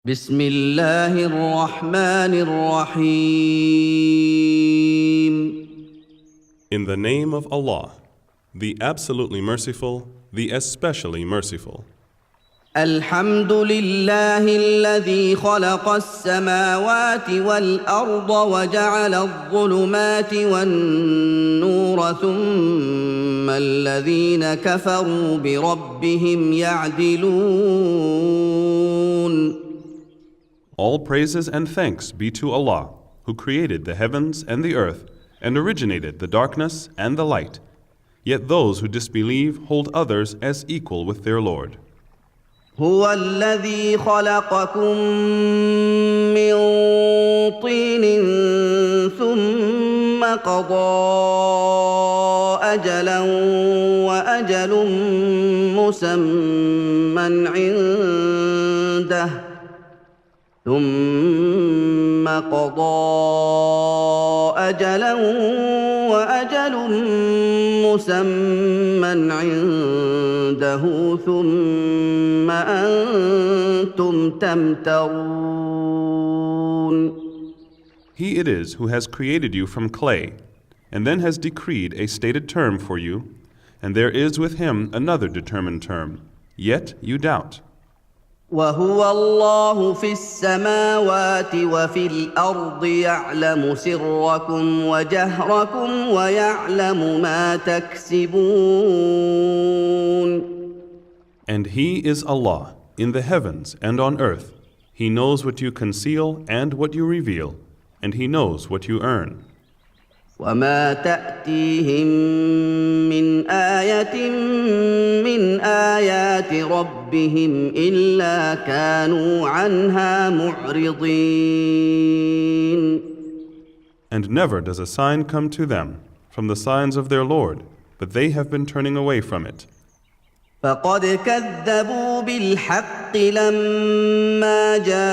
بسم الله الرحمن الرحيم. In the name of Allah, the absolutely merciful, the especially merciful. الحمد لله الذي خلق السماوات والأرض وجعل الظلمات والنور ثم الذين كفروا بربهم يعدلون. All praises and thanks be to Allah, who created the heavens and the earth and originated the darkness and the light. Yet those who disbelieve hold others as equal with their Lord. هو الذي خلقكم من طين ثم قضى أجلا وأجل مسمى عنده ثم قضى أجلا وأجل مسمى عنده ثم أنتم تمترون. He it is who has created you from clay, and then has decreed a stated term for you, and there is with him another determined term, yet you doubt. وهو الله في السماوات وفي الأرض يعلم سركم وجهركم ويعلم ما تكسبون. And He is Allah in the heavens and on earth. He knows what you conceal and what you reveal, and He knows what you earn. وما تأتيهم من آية من آيات ربهم إلا كانوا عنها معرضين. And never does a sign come to them from the signs of their Lord, but they have been turning away from it. فقد كذبوا بالحق لما جاءهم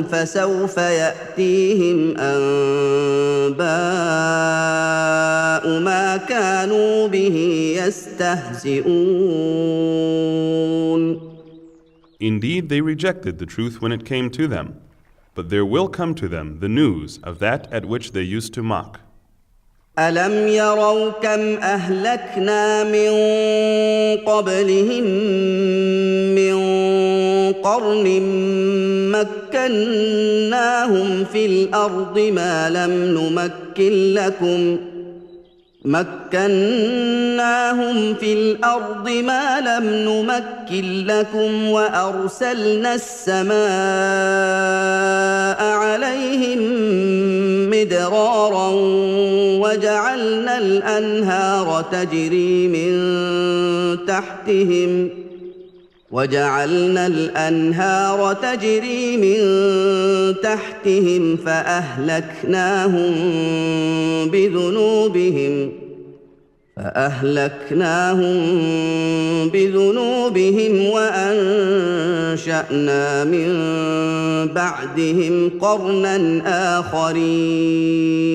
فسوف يأتيهم أنباء ما كانوا به يستهزئون. Indeed, they rejected the truth when it came to them, but there will come to them the news of that at which they used to mock. ألم يروا كم أهلكنا من قبلهم من قرن مكناهم في الأرض ما لم نمكن لكم وأرسلنا السماء عليهم مدرارا وجعلنا الأنهار تجري من تحتهم فأهلكناهم بذنوبهم وأنشأنا من بعدهم قرنا آخرين.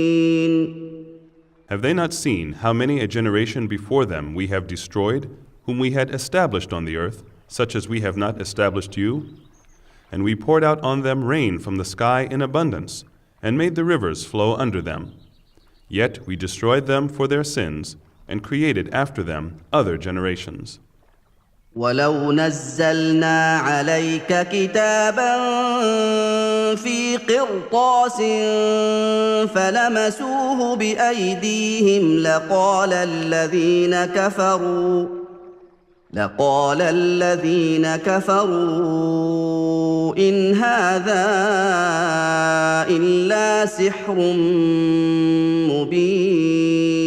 Have they not seen how many a generation before them we have destroyed, whom we had established on the earth, such as we have not established you? And we poured out on them rain from the sky in abundance, and made the rivers flow under them. Yet we destroyed them for their sins, and created after them other generations. ولو نزلنا عليك كتابا في قرطاس فلمسوه بأيديهم لقال الذين كفروا إن هذا إلا سحر مبين.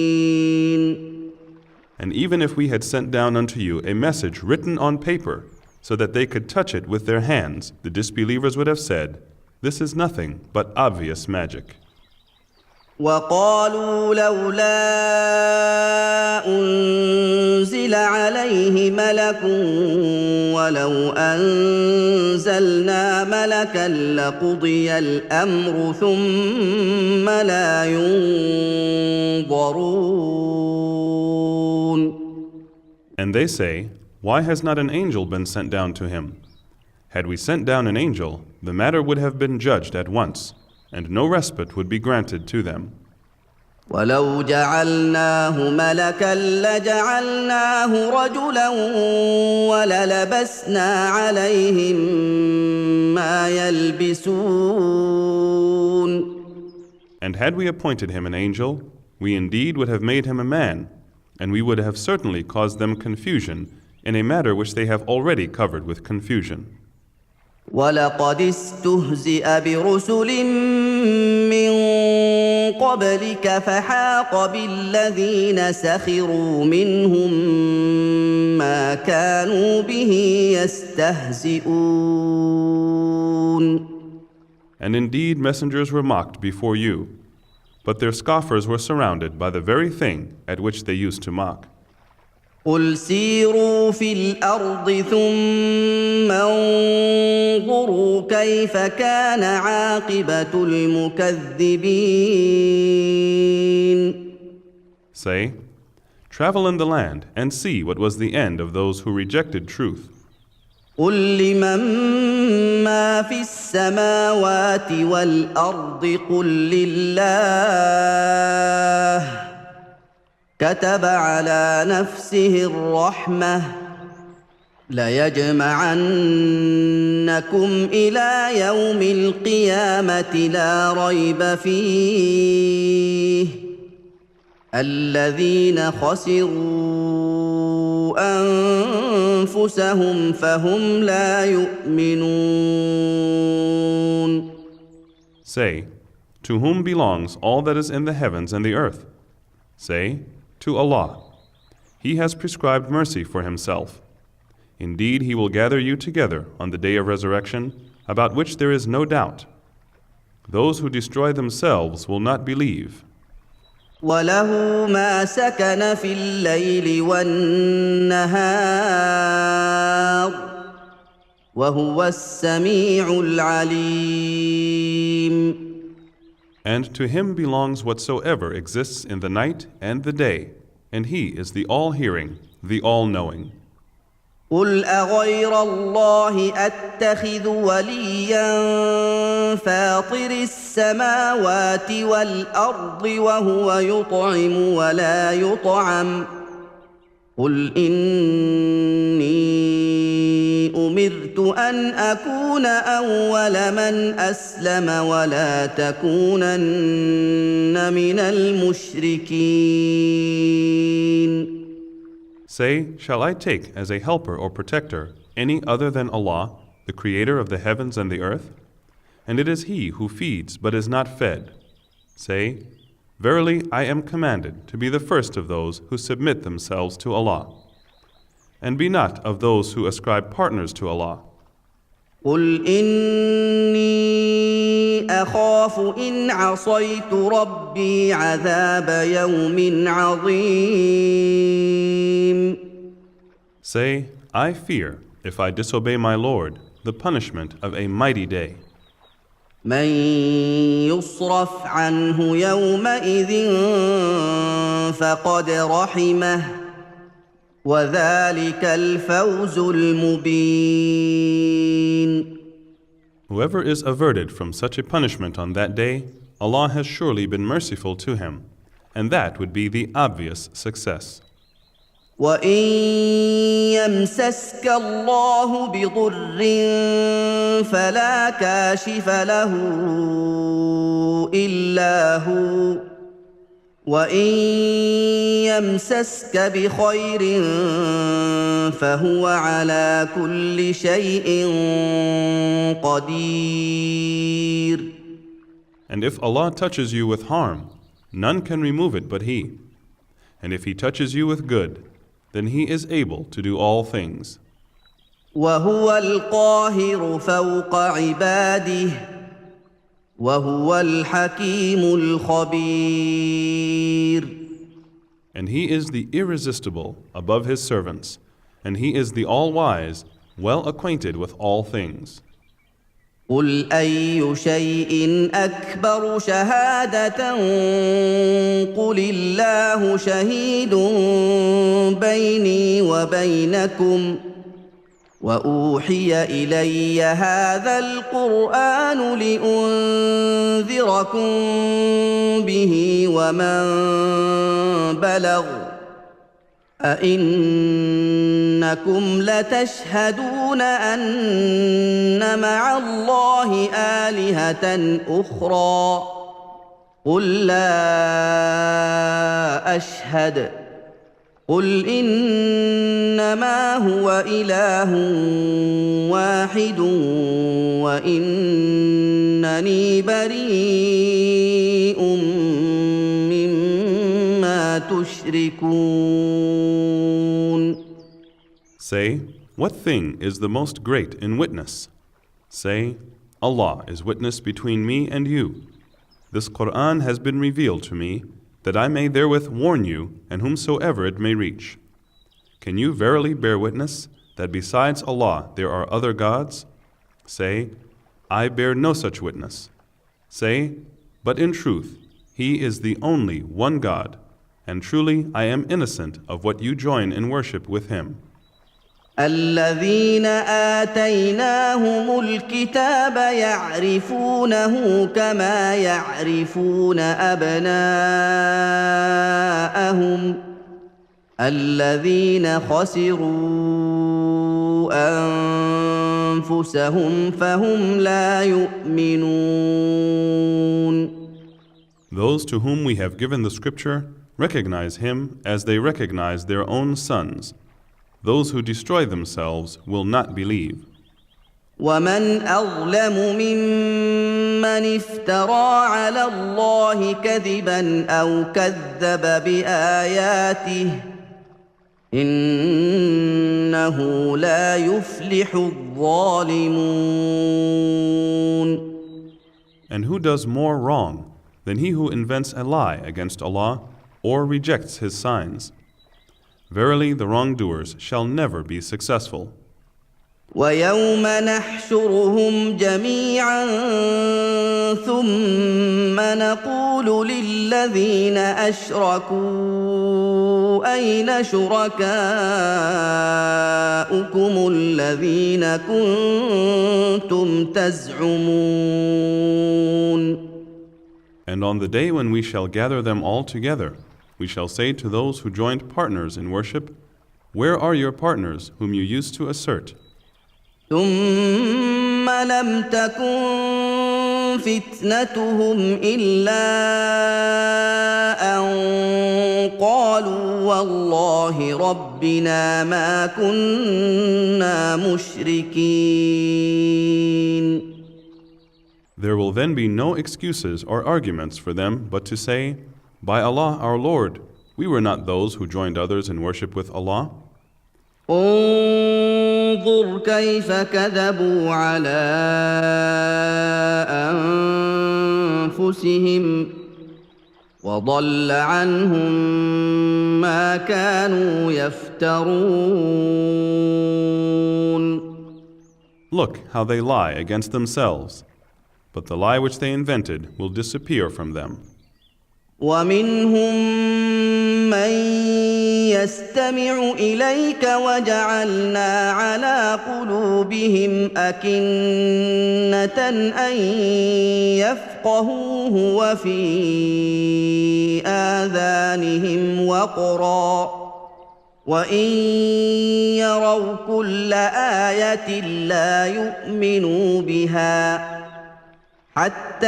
And even if we had sent down unto you a message written on paper, so that they could touch it with their hands, the disbelievers would have said, "This is nothing but obvious magic." وقالوا لولا أنزل عليه ملك ولو أنزلنا ملكا لقضي الأمر ثم لا ينظرون. And they say, "Why has not an angel been sent down to him? Had we sent down an angel, the matter would have been judged at once, and no respite would be granted to them. ولو جعلناه ملكا لجعلناه رجلا وللبسنا عليهم ما يلبسون. And had we appointed him an angel, we indeed would have made him a man, and we would have certainly caused them confusion in a matter which they have already covered with confusion. ولقد استهزئ برسل من قبلك فحاق بالذين سخروا منهم ما كانوا به يستهزئون. And indeed messengers were mocked before you, but their scoffers were surrounded by the very thing at which they used to mock. قل سيروا في الأرض ثم انظروا كيف كان عاقبة المكذبين. Say, travel in the land and see what was the end of those who rejected truth. قل لمن ما في السماوات والأرض قل لله كتب على نفسه الرحمة ليجمعنكم إلى يوم القيامة لا ريب فيه الذين خسروا أنفسهم فهم لا يؤمنون. Say, to whom belongs all that is in the heavens and the earth? Say, to Allah. He has prescribed mercy for himself. Indeed, he will gather you together on the day of resurrection, about which there is no doubt. Those who destroy themselves will not believe. وله ما سكن في الليل والنهار وهو السميع العليم. And to him belongs whatsoever exists in the night and the day, and he is the all-hearing, the all-knowing. قل أغير الله أتخذ وليا فاطر السماوات والأرض وهو يطعم ولا يطعم قل إني أمرت أن أكون أول من أسلم ولا تكونن من المشركين. Say, shall I take as a helper or protector any other than Allah, the creator of the heavens and the earth? And it is He who feeds but is not fed. Say, verily I am commanded to be the first of those who submit themselves to Allah. And be not of those who ascribe partners to Allah. قل إني أخاف إن عصيت ربي عذاب يوم عظيم. Say, I fear, if I disobey my Lord, the punishment of a mighty day. من يصرف عنه يومئذ فقد رحمه وذلك الفوز المبين. Whoever is averted from such a punishment on that day, Allah has surely been merciful to him, and that would be the obvious success. وإن يمسسك الله بضر فلا كاشف له إلا هو وإن يمسسك بخير فهو على كل شيء قدير. And if Allah touches you with harm, none can remove it but He. And if He touches you with good, then He is able to do all things. وهو القاهر فوق عباده وهو الحكيم الخبير. And He is the irresistible above His servants, and He is the all-wise, well acquainted with all things. قل أي شيء أكبر شهادة قل الله شهيد بيني وبينكم وأوحي إلي هذا القرآن لأنذركم به ومن بلغ أئنكم لتشهدون أن مع الله آلهة أخرى قل لا أشهد قل إنما هو إله واحد وإنني بريء مما تشركون. Say, what thing is the most great in witness? Say, Allah is witness between me and you. This Qur'an has been revealed to me, that I may therewith warn you and whomsoever it may reach. Can you verily bear witness that besides Allah there are other gods? Say, I bear no such witness. Say, but in truth, He is the only one God, and truly I am innocent of what you join in worship with Him. الذين آتيناهم الكتاب يعرفونه كما يعرفون أبناءهم الذين خسروا أنفسهم فهم لا يؤمنون. Those to whom we have given the scripture recognize Him as they recognize their own sons. Those who destroy themselves will not believe. ومن أظلم ممن افترى على الله كذبا أو كذب بآياته إنه لا يفلح الظالمون. And who does more wrong than he who invents a lie against Allah or rejects His signs? Verily, the wrongdoers shall never be successful. ويوم نحشرهم جميعا ثم نقول للذين أشركوا أين شركاؤكم الذين كنتم تزعمون. And on the day when we shall gather them all together, we shall say to those who joined partners in worship, where are your partners whom you used to assert? ثم لم تكن فتنتهم إلا أن قالوا والله ربنا ما كنا مشركين. There will then be no excuses or arguments for them but to say, by Allah our Lord, we were not those who joined others in worship with Allah. انظر كيف كذبوا على أنفسهم وضل عنهم ما كانوا يفترون. Look how they lie against themselves, but the lie which they invented will disappear from them. ومنهم من يستمع إليك وجعلنا على قلوبهم أكنة أن يفقهوه وفي آذانهم وقرا وإن يروا كل آية لا يؤمنوا بها حتى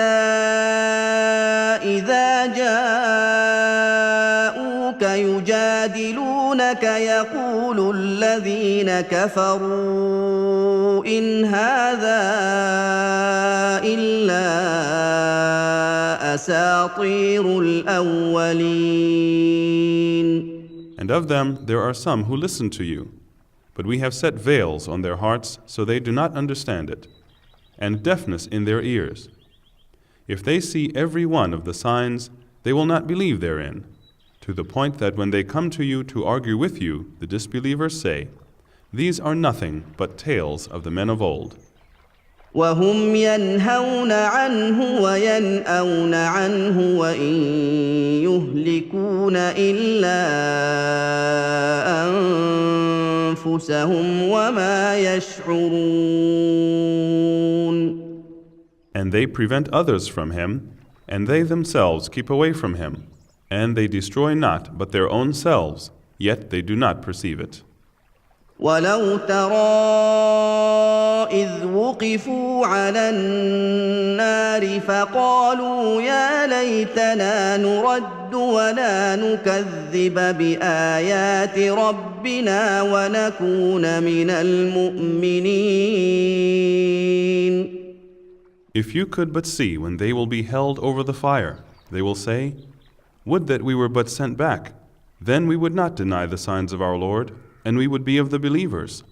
إذا جاءوك يجادلونك يقول الذين كفروا إن هذا إلا أساطير الأولين. And of them there are some who listen to you, but we have set veils on their hearts so they do not understand it, and deafness in their ears. If they see every one of the signs, they will not believe therein, to the point that when they come to you to argue with you, the disbelievers say, these are nothing but tales of the men of old. وهم ينهون عنه وينأون عنه وإن يهلكون إلا أنفسهم وما يشعرون. And they prevent others from him, and they themselves keep away from him, and they destroy not but their own selves, yet they do not perceive it. ولو ترى إذ وقفوا على النار فقالوا يا ليتنا نرد ولا نكذب بآيات ربنا ونكون من المؤمنين. If you could but see when they will be held over the fire, they will say, would that we were but sent back, then we would not deny the signs of our Lord, and we would be of the believers.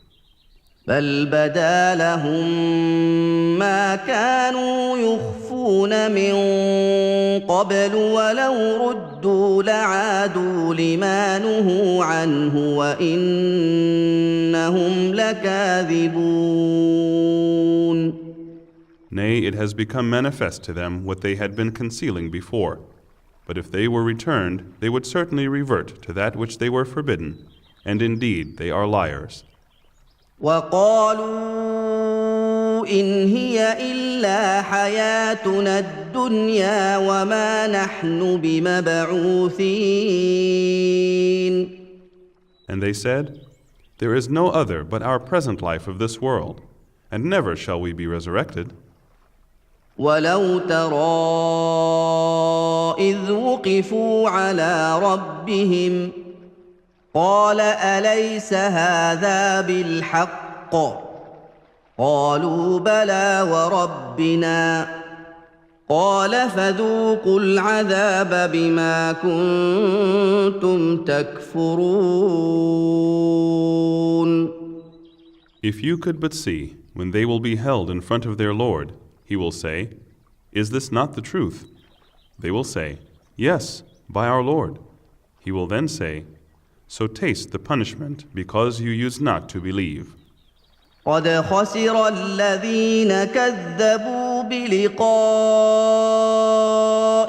بل بدا لهم ما كانوا يخفون من قبل ولو ردوا لعادوا لما نهوا عنه وإنهم لكاذبون. Nay, it has become manifest to them what they had been concealing before. But if they were returned, they would certainly revert to that which they were forbidden, and indeed they are liars. وقالوا إن هي إلا حياتنا الدنيا وما نحن بمبعوثين. And they said, there is no other but our present life of this world, and never shall we be resurrected. ولو ترى إذ وقفوا على ربهم قال أليس هذا بالحق قالوا بلى وربنا قال فذوقوا العذاب بما كنتم تكفرون. If you could but see when they will be held in front of their Lord, he will say, is this not the truth? They will say, yes, by our Lord. He will then say, so taste the punishment because you used not to believe. قد خسر الذين كذبوا بلقاء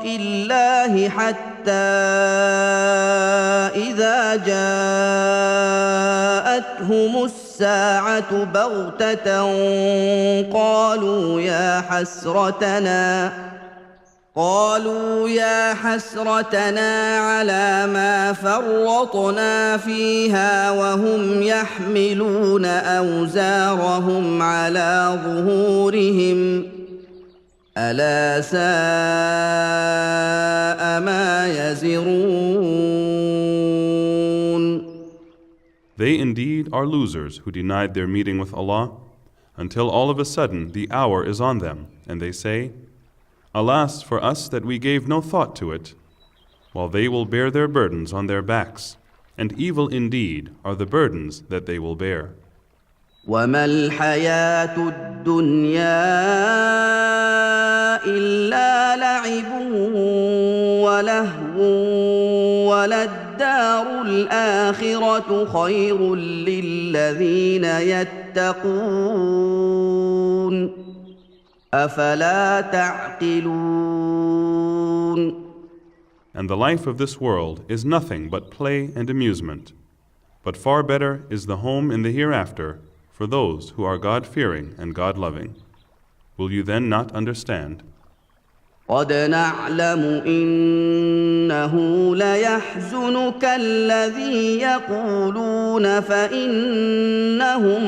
الله حتى إذا جاءتهم الساعة بغتة قالوا يا حسرتنا على ما فرطنا فيها وهم يحملون أوزارهم على ظهورهم ألا ساء ما يزرون. They indeed are losers who denied their meeting with Allah, until all of a sudden the hour is on them, and they say, alas for us that we gave no thought to it, while they will bear their burdens on their backs, and evil indeed are the burdens that they will bear. وما الحياة الدنيا إلا لعب ولهو وللدار الآخرة خير للذين يتقون أفلا تعقلون. And the life of this world is nothing but play and amusement, but far better is the home in the hereafter for those who are God-fearing and God-loving. Will you then not understand? قد نعلم إنه ليحزنك الذي يقولون فإنهم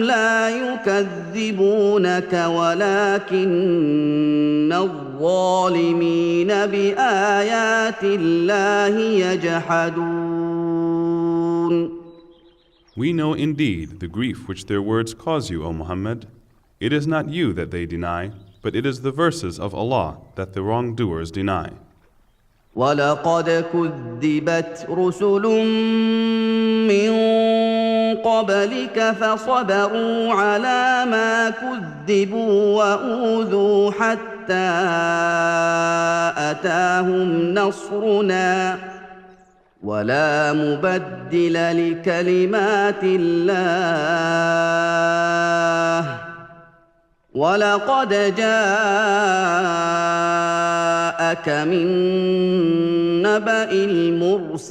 لا يكذبونك ولكن الظالمين بآيات الله يجحدون. We know indeed the grief which their words cause you, O Muhammad. It is not you that they deny, but it is the verses of Allah that the wrongdoers deny. وَلَقَدْ كُذِّبَتْ رُسُلٌ مِّن قَبْلِكَ فَصَبَرُوا عَلَى مَا كُذِّبُوا وَأُوذُوا حَتَّى أَتَاهُمْ نَصْرُنَا وَلَا مُبَدِّلَ لِكَلِمَاتِ اللَّهِ وَلَقَدْ جَاءَكَ مِن نَّبَإِ الْمُرْسَلِينَ.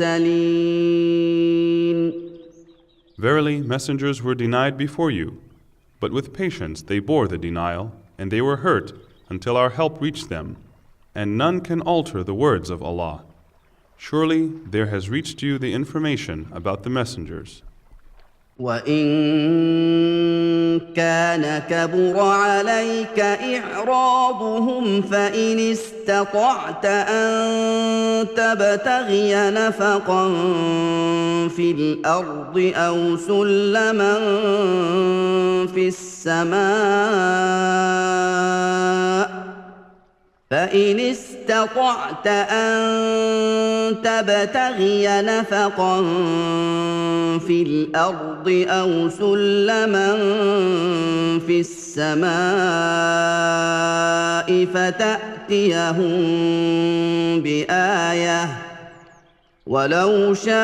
Verily, messengers were denied before you, but with patience they bore the denial, and they were hurt until our help reached them, and none can alter the words of Allah. Surely there has reached you the information about the messengers. وَإِن كَانَ كَبُرَ عَلَيْكَ إِعْرَاضُهُمْ فَإِنِ اسْتَطَعْتَ أَن تَبْتَغِيَ نَفَقًا فِي الْأَرْضِ أَوْ سُلَّمًا فِي السَّمَاءِ فَإِنِ اسْتَطَعْتَ أَن تَبْتَغِيَ نَفَقًا فِي الْأَرْضِ أَوْ سُلَّمًا فِي السَّمَاءِ فَتَأْتِيَهُم بِآيَةٍ وَلَوْ شَاءَ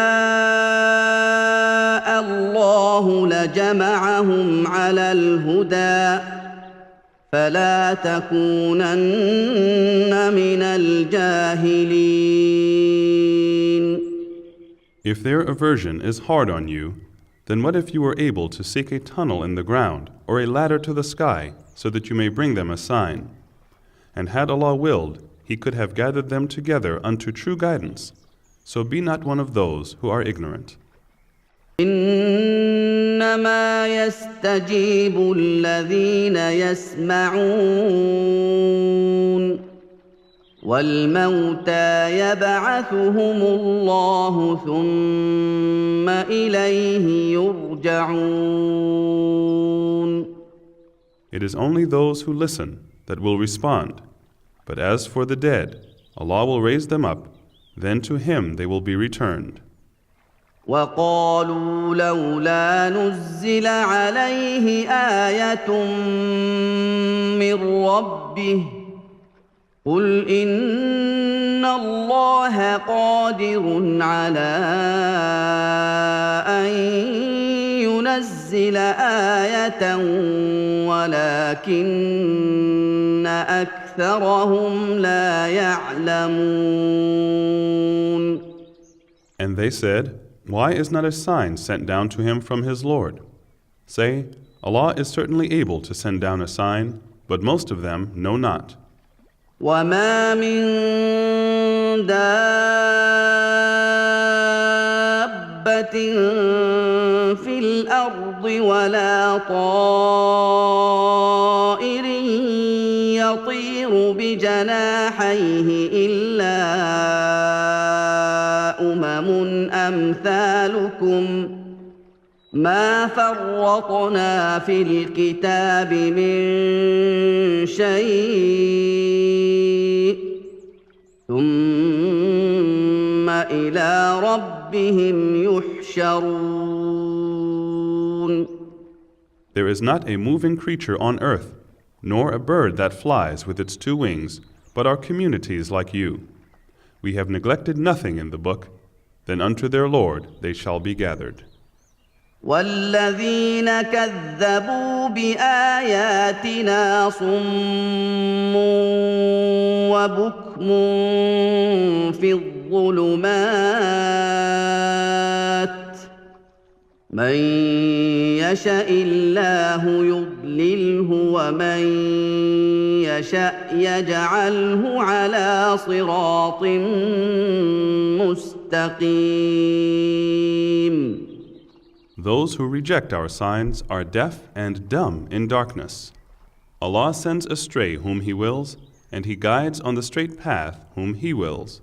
اللَّهُ لَجَمَعَهُمْ عَلَى الْهُدَىٰ فَلَا تَكُونَنَّ مِنَ الْجَاهِلِينَ. If their aversion is hard on you, then what if you were able to seek a tunnel in the ground or a ladder to the sky so that you may bring them a sign? And had Allah willed, He could have gathered them together unto true guidance. So be not one of those who are ignorant. إنما يستجيب الذين يسمعون والموتى يبعثهم الله ثم إليه يرجعون. It is only those who listen that will respond. But as for the dead, Allah will raise them up, then to Him they will be returned. وَقَالُوا لَوْلَا نُزِّلَ عَلَيْهِ آيَةٌ مِّن رَّبِّهِ قُلْ إِنَّ اللَّهَ قَادِرٌ عَلَىٰ أَن يُنَزِّلَ آيَةً وَلَٰكِنَّ أَكْثَرَهُمْ لَا يَعْلَمُونَ. And they said, why is not a sign sent down to him from his Lord? Say, Allah is certainly able to send down a sign, but most of them know not. وَمَا مِن دَابَّةٍ فِي الْأَرْضِ وَلَا طَائِرٍ يَطِيرُ بِجَنَاحَيْهِ إِلَّا أمثالكم ما فرطنا في الكتاب من شيء ثم إلى ربهم يحشرون. There is not a moving creature on earth, nor a bird that flies with its two wings, but are communities like you. We have neglected nothing in the book, then unto their Lord they shall be gathered. وَالَّذِينَ كَذَّبُوا بِآيَاتِنَا صُمٌّ وَبُكْمٌ فِي الظُّلُمَاتِ مَن يَشَإِ اللَّهُ يُضْلِلْهُ وَمَن يَشَأْ يَجْعَلْهُ عَلَىٰ صِرَاطٍ مُّسْتَقِيمٍ. Those who reject our signs are deaf and dumb in darkness. Allah sends astray whom He wills, and He guides on the straight path whom He wills.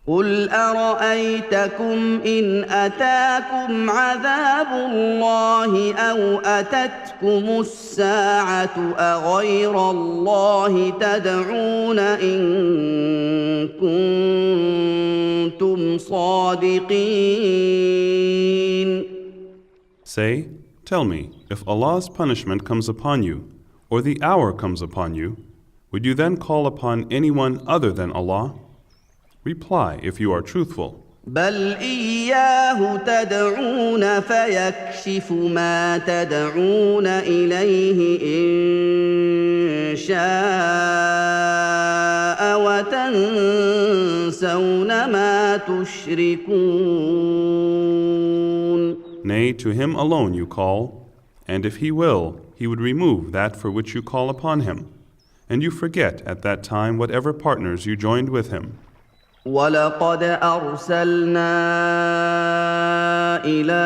قُلْ أَرَأَيْتَكُمْ إِنْ أَتَاكُمْ عَذَابُ اللَّهِ أَوْ أَتَتْكُمُ السَّاعَةُ أَغَيْرَ اللَّهِ تَدْعُونَ إِن كُنتُمْ صَادِقِينَ. Say, tell me, if Allah's punishment comes upon you, or the hour comes upon you, would you then call upon anyone other than Allah? Reply if you are truthful. بل إياه تدعون فيكشف ما تدعون إليه إن شاء وتنسون ما تشركون. Nay, to him alone you call, and if he will, he would remove that for which you call upon him, and you forget at that time whatever partners you joined with him. ولقد أرسلنا إلى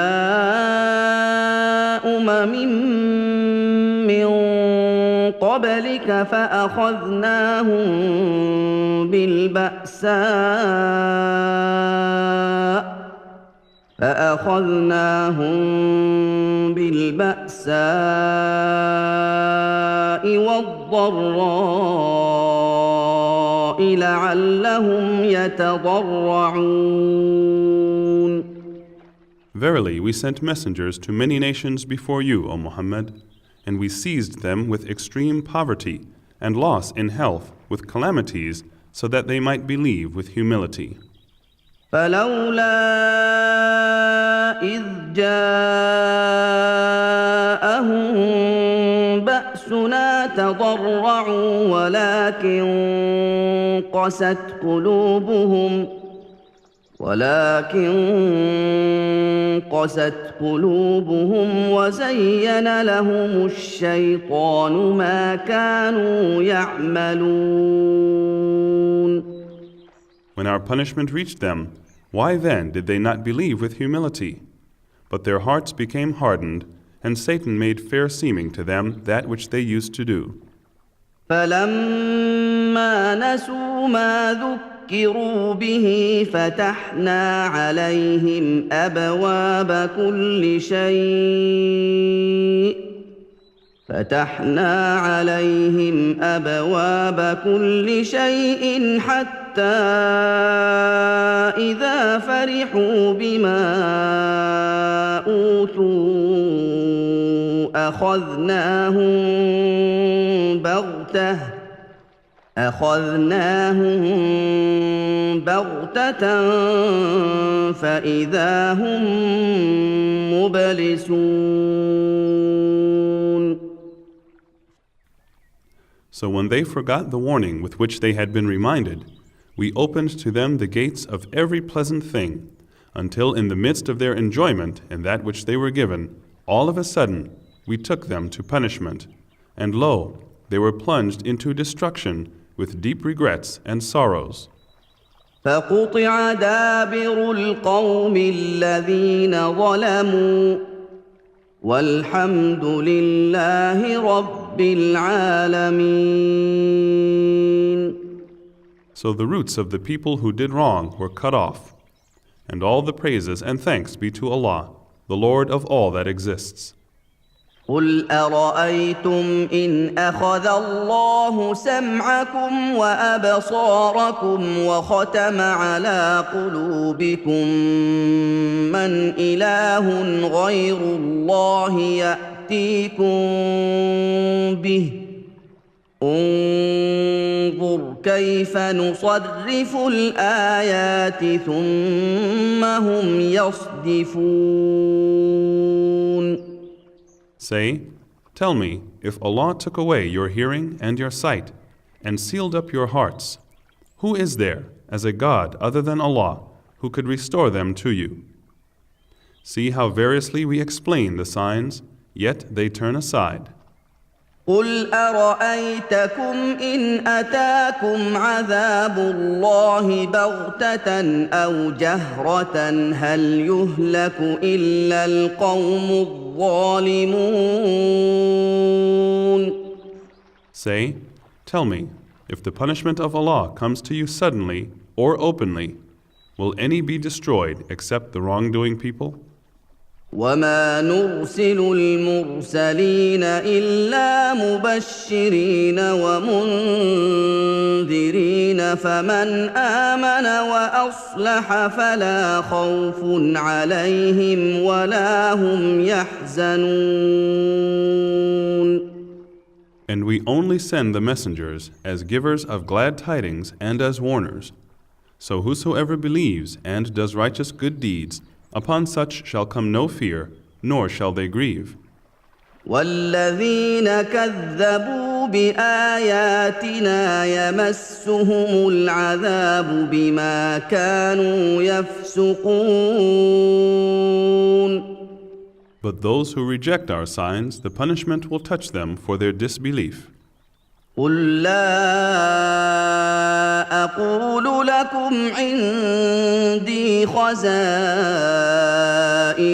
من قبلك فأخذناهم بالبأساء والضراء لعلهم يتضرعون. Verily, we sent messengers to many nations before you, O Muhammad, and we seized them with extreme poverty and loss in health, with calamities, so that they might believe with humility. فلولا إذ جاءهم بأسنا تضرعوا ولكن قست قلوبهم وزين لهم الشيطان ما كانوا يعملون. When our punishment reached them, why then did they not believe with humility? But their hearts became hardened, and Satan made fair seeming to them that which they used to do. فلما نسوا ما ذكروا به فتحنا عليهم أبواب كل شيء حتى إذا فرحوا بما أوتوا أخذناهم بغتة فإذا هم مبلسون. So when they forgot the warning with which they had been reminded, we opened to them the gates of every pleasant thing, until in the midst of their enjoyment in that which they were given, all of a sudden we took them to punishment, and lo, they were plunged into destruction with deep regrets and sorrows. فقطع دابر القوم الذين ظلموا والحمد لله رب العالمين. So the roots of the people who did wrong were cut off, and all the praises and thanks be to Allah, the Lord of all that exists. قل أرأيتم إن أخذ الله سمعكم وأبصاركم وختم على قلوبكم من إله غير الله يأتيكم به انظر كيف نصرف الآيات ثم هم يصدفون. Say, tell me, if Allah took away your hearing and your sight, and sealed up your hearts, who is there, as a God other than Allah, who could restore them to you? See how variously we explain the signs, yet they turn aside. قل أرأيتكم إن أتاكم عذاب الله بغتة أو جهرة هل يهلك إلا القوم الظالمون. Say, tell me, if the punishment of Allah comes to you suddenly or openly, will any be destroyed except the wrongdoing people? وما نرسل المرسلين إلا مبشرين ومنذرين فمن آمن وأصلح فلا خوف عليهم ولا هم يحزنون. And we only send the messengers as givers of glad tidings and as warners. So whosoever believes and does righteous good deeds, upon such shall come no fear, nor shall they grieve. والذين كذبوا بآياتنا يمسهم العذاب بما كانوا يفسقون. But those who reject our signs, the punishment will touch them for their disbelief. قل لا أقول لكم عندي خزائن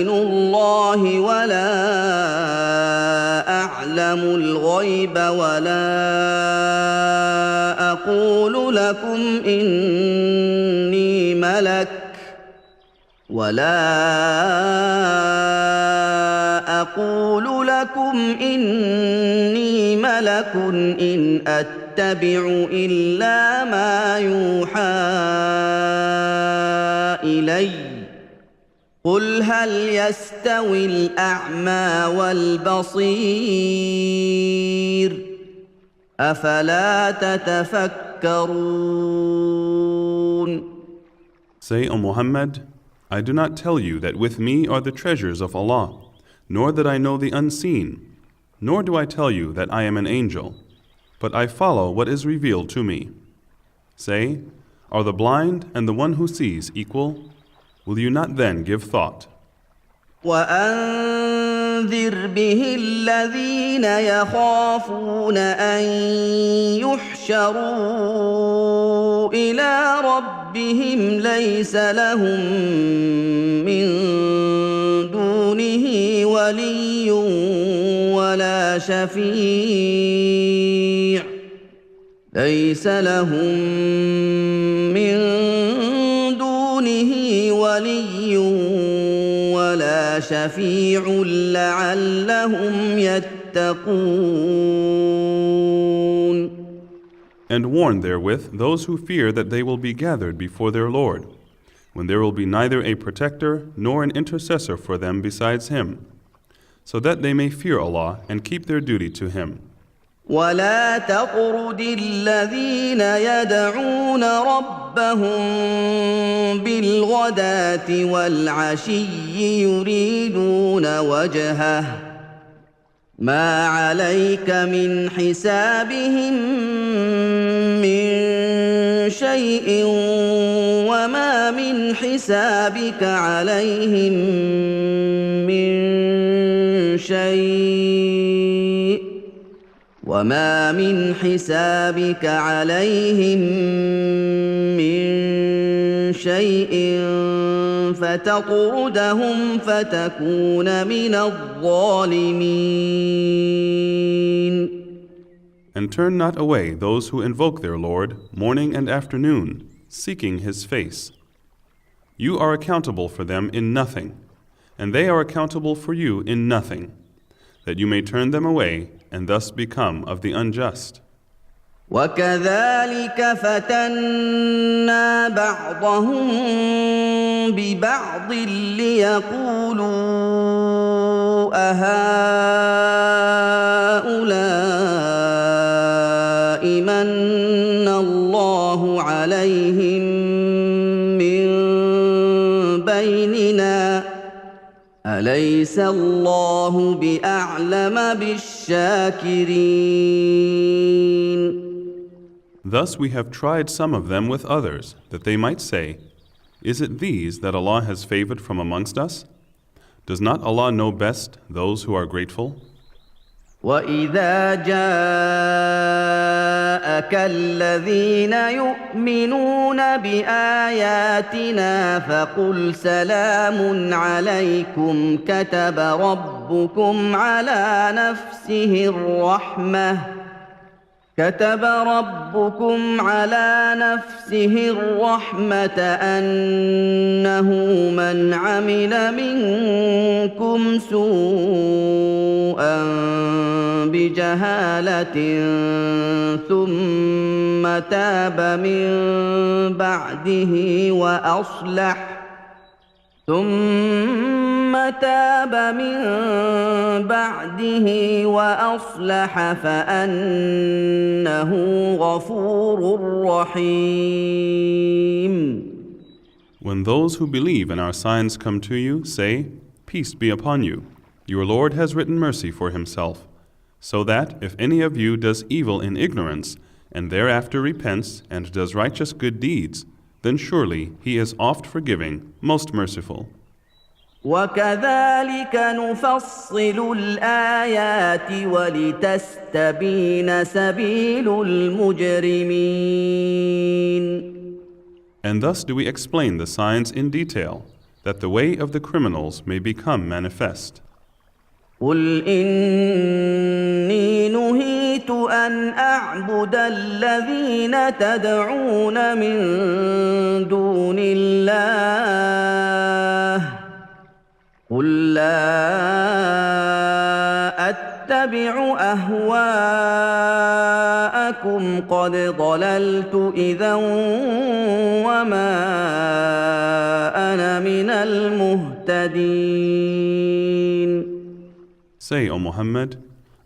الله ولا أعلم الغيب ولا أقول لكم إني ملك إن أتبع إلا ما يوحى إلي قل هل يستوي الأعمى والبصير أفلا تتفكرون. Say, O Muhammad, I do not tell you that with me are the treasures of Allah, nor that I know the unseen, nor do I tell you that I am an angel, but I follow what is revealed to me. Say, are the blind and the one who sees equal? Will you not then give thought? وأنذر به الذين يخافون أن يحشروا إلى ربهم ليس لهم من دونه ولي ولا شفيع لعلهم يتقون. And warn therewith those who fear that they will be gathered before their Lord, when there will be neither a protector nor an intercessor for them besides Him, so that they may fear Allah and keep their duty to Him. ولا تطرد الذين يدعون ربهم بالغداة والعشي يريدون وجهه ما عليك من حسابهم من شيء وما من حسابك عليهم من شيء فتطردهم فتكون من الظالمين. And turn not away those who invoke their Lord morning and afternoon, seeking His face. You are accountable for them in nothing, and they are accountable for you in nothing, that you may turn them away and thus become of the unjust. وكذلك فتنا بعضهم ببعض ليقولوا أهؤلاء من الله عليهم من بيننا أليس الله بأعلم بالشاكرين. Thus we have tried some of them with others, that they might say, is it these that Allah has favored from amongst us? Does not Allah know best those who are grateful? وَإِذَا جَاءَكَ الَّذِينَ يُؤْمِنُونَ بِآيَاتِنَا فَقُلْ سَلَامٌ عَلَيْكُمْ كَتَبَ رَبُّكُمْ على نفسه الرحمة أنه من عمل منكم سوءا بجهالة ثم تاب من بعده تاب من بعده وأصلح فأنه غفور رحيم. When those who believe in our signs come to you, say, Peace be upon you. Your Lord has written mercy for himself, so that if any of you does evil in ignorance, and thereafter repents and does righteous good deeds, then surely he is oft forgiving, most merciful. وكذلك نفصل الآيات ولتستبين سبيل المجرمين. And thus do we explain the signs in detail, that the way of the criminals may become manifest. قل إني نهيت أن أعبد الذين تدعون من دون الله قل لا أتبع أهواءكم قد ضللت إذا وما أنا من المهتدين. Say, O Muhammad,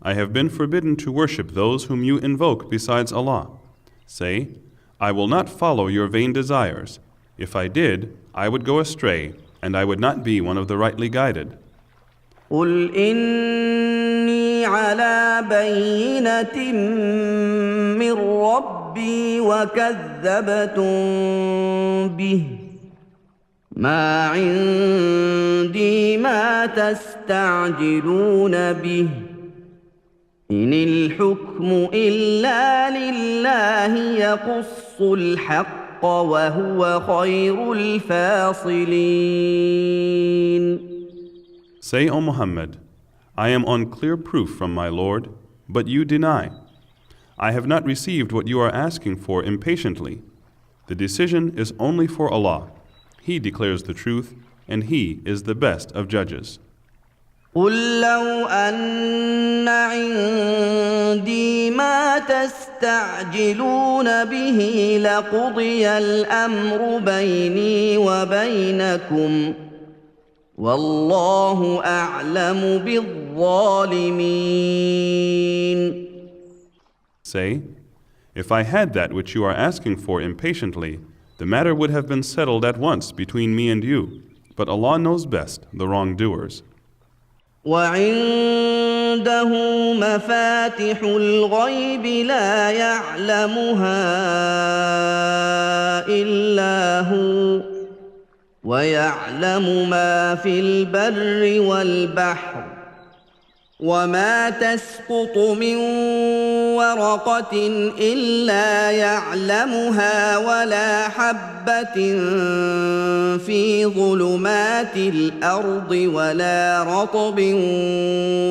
I have been forbidden to worship those whom you invoke besides Allah. Say, I will not follow your vain desires. If I did, I would go astray, and I would not be one of the rightly guided. قل إني على بينة من ربي وكذبتم به ما عندي ما تستعجلون به إن الحكم إلا لله يقص الحق وهو خير الفاصلين. Say, O Muhammad, I am on clear proof from my Lord, but you deny. I have not received what you are asking for impatiently. The decision is only for Allah. He declares the truth, and He is the best of judges. قل لو أن عندي ما تستعجلون به لقضي الأمر بيني وبينكم والله أعلم بالظالمين. Say, if I had that which you are asking for impatiently, the matter would have been settled at once between me and you, but Allah knows best the wrongdoers. وعنده مفاتح الغيب لا يعلمها إلا هو ويعلم ما في البر والبحر وما تسقط من ورقة إلا يعلمها ولا حبة في ظلمات الأرض ولا رطب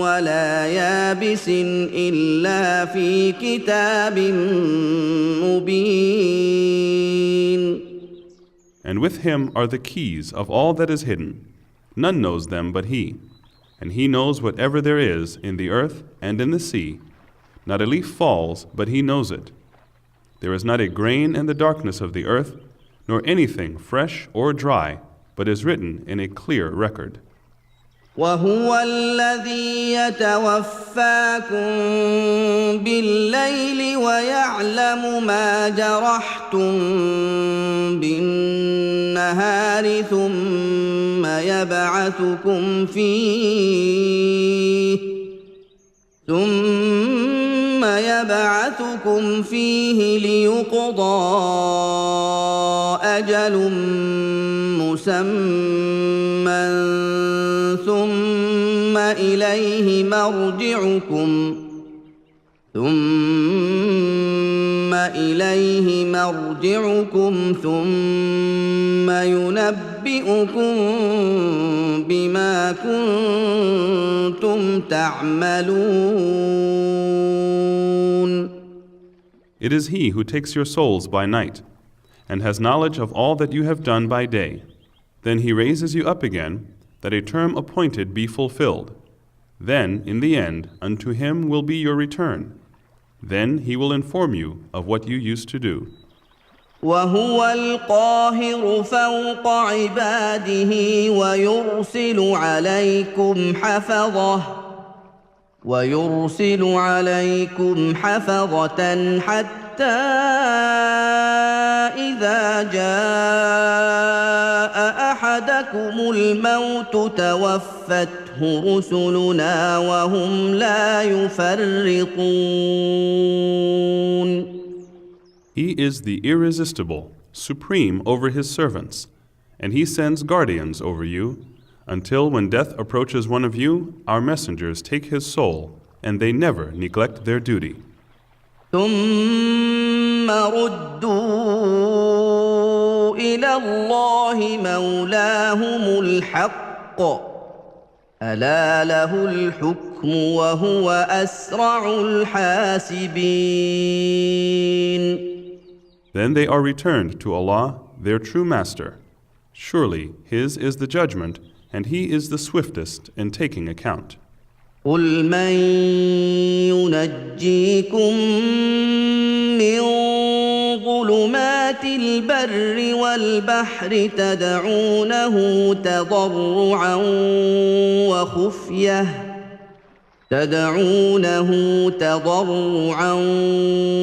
ولا يابس إلا في كتاب مبين. And with him are the keys of all that is hidden. None knows them but he. And he knows whatever there is in the earth and in the sea. Not a leaf falls, but he knows it. There is not a grain in the darkness of the earth, nor anything fresh or dry, but is written in a clear record. وهو الذي يتوفاكم بالليل ويعلم ما جرحتم بالنهار ثم يبعثكم فيه ليقضى أجل مسمى ثم إليه مرجعكم ثم ينبئكم بما كنتم تعملون. It is he who takes your souls by night, and has knowledge of all that you have done by day. Then he raises you up again, that a term appointed be fulfilled. Then, in the end, unto him will be your return. Then he will inform you of what you used to do. وهو القاهر فوق عباده ويرسل عليكم حفظة حتى إذا جاء أحدكم الموت توفته رسلنا وهم لا يفرطون. He is the irresistible, supreme over his servants, and he sends guardians over you, until when death approaches one of you, our messengers take his soul, and they never neglect their duty. ثم ردوا إلى الله مولاهم الحق ألا له الحكم وهو أسرع الحاسبين. Then they are returned to Allah, their true master. Surely his is the judgment, and he is the swiftest in taking account. قل من ينجيكم من ظلمات البر والبحر تدعونه تضرعا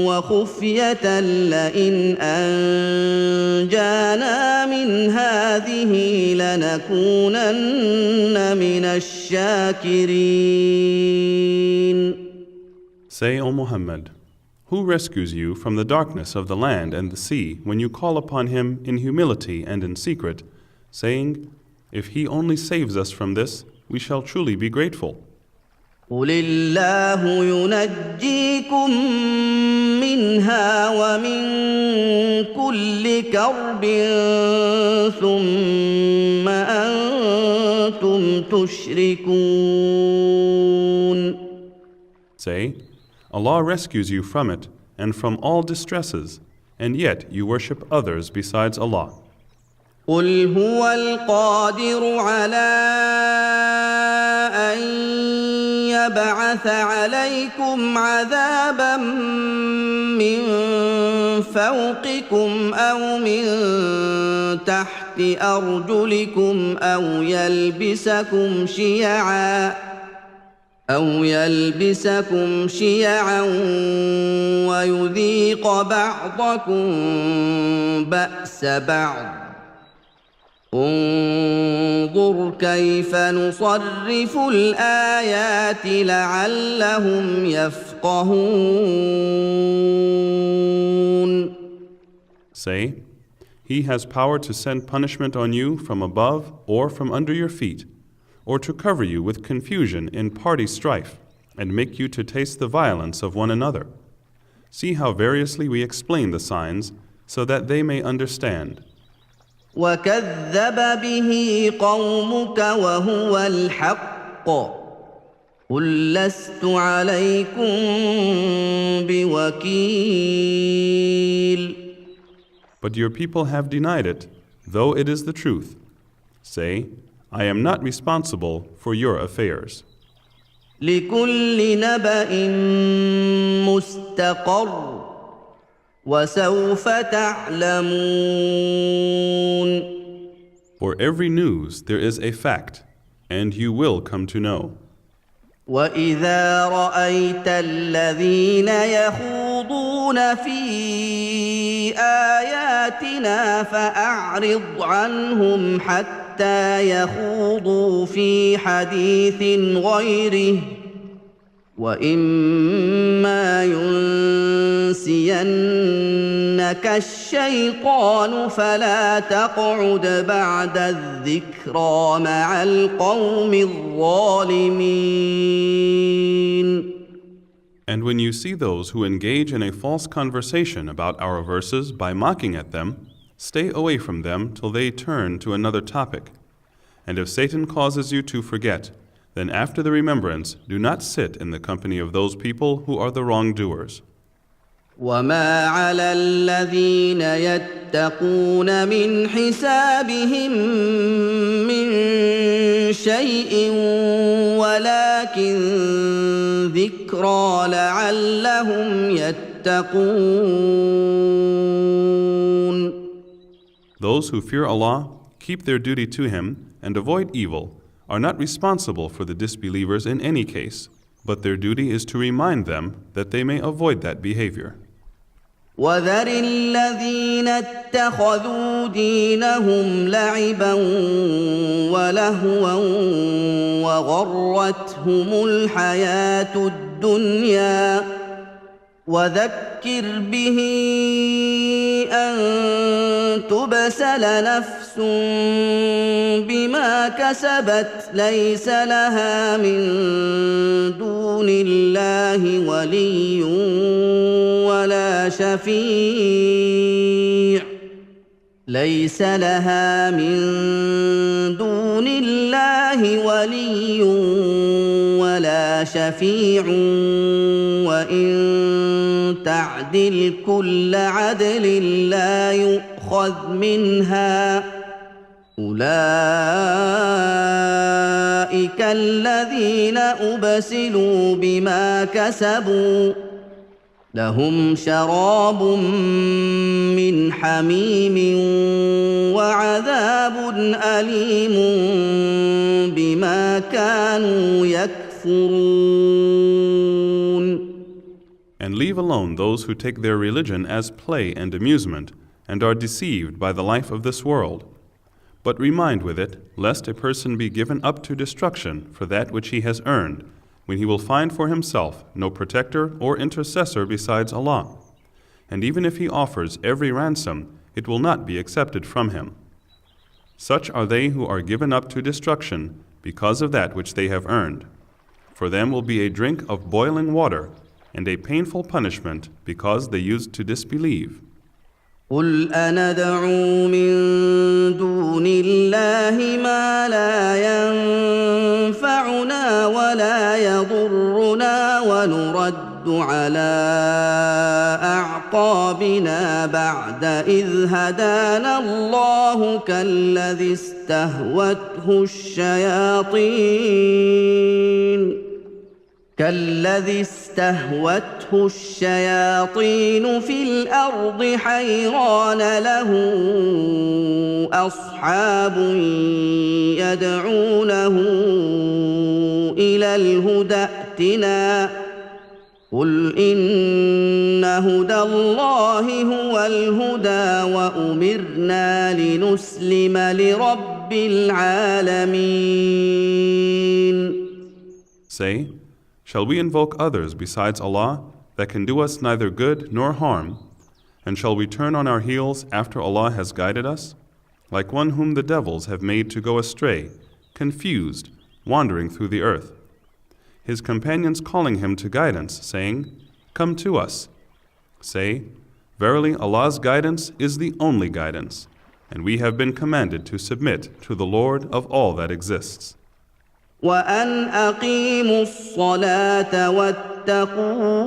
وخفية لئن أنجانا من هذه لنكونن من الشاكرين. Say, O Muhammad, who rescues you from the darkness of the land and the sea when you call upon him in humility and in secret, saying, if he only saves us from this, we shall truly be grateful. قل الله ينجيكم منها ومن كل كرب ثم أنتم تشركون. Say, Allah rescues you from it and from all distresses, and yet you worship others besides Allah. قل هو القادر على أن يبعث عليكم عذابا من فوقكم أو من تحت أرجلكم أو يلبسكم شيعا ويذيق بعضكم بأس بعض. انظر كيف نصرف الآيات لعلهم يفقهون. Say, he has power to send punishment on you from above or from under your feet, or to cover you with confusion in party strife, and make you to taste the violence of one another. See how variously we explain the signs, so that they may understand. وكذب به قومك وهو الحق قل لست عليكم بوكيل. But your people have denied it, though it is the truth. Say, I am not responsible for your affairs. لكل نبأ مستقر وسوف تعلمون. For every news there is a fact, and you will come to know. وإذا رأيت الذين يخوضون في آياتنا فأعرض عنهم حتى يخوضوا في حديث غيره وإما ينسينك الشيطان فلا تقعد بعد الذكرى مع القوم الظالمين. And when you see those who engage in a false conversation about our verses by mocking at them, stay away from them till they turn to another topic. And if Satan causes you to forget, then after the remembrance, do not sit in the company of those people who are the wrongdoers. وما على الذين يتقون من حسابهم من شيء ولكن ذكرى لعلهم يتقون. Those who fear Allah, keep their duty to Him, and avoid evil, are not responsible for the disbelievers in any case, but their duty is to remind them that they may avoid that behavior. وَذَرِ الَّذِينَ اتَّخَذُوا دِينَهُمْ لَعِبًا وَلَهْوًا وَغَرَّتْهُمُ الْحَيَاةُ الدُّنْيَا وَذَكِّرْ بِهِ أَن تُبْسَلَ نَفْسٌ بِمَا كَسَبَتْ لَيْسَ لَهَا مِن دُونِ اللَّهِ وَلِيٌّ ولا شفيع ليس لها من دون الله ولي ولا شفيع وإن تعدل كل عدل لا يؤخذ منها أولئك الذين أبسلوا بما كسبوا لهم شراب من حميم وعذاب أليم بما كانوا يكفرون. And leave alone those who take their religion as play and amusement and are deceived by the life of this world. But remind with it, lest a person be given up to destruction for that which he has earned, when he will find for himself no protector or intercessor besides Allah. And even if he offers every ransom, it will not be accepted from him. Such are they who are given up to destruction because of that which they have earned. For them will be a drink of boiling water and a painful punishment because they used to disbelieve. قل أندعو من دون الله ما لا ينفعنا ولا يضرنا ونرد على أعقابنا بعد إذ هدانا الله كالذي استهوته الشياطين في الأرض حيران له أصحاب يدعونه إلى الهدى ائتنا قل إن هدى الله هو الهدى وأمرنا لنسلم لرب العالمين. Say, shall we invoke others besides Allah that can do us neither good nor harm? And shall we turn on our heels after Allah has guided us? Like one whom the devils have made to go astray, confused, wandering through the earth. His companions calling him to guidance, saying, "Come to us." Say, verily Allah's guidance is the only guidance, and we have been commanded to submit to the Lord of all that exists. وأن أقيموا الصلاة واتقوه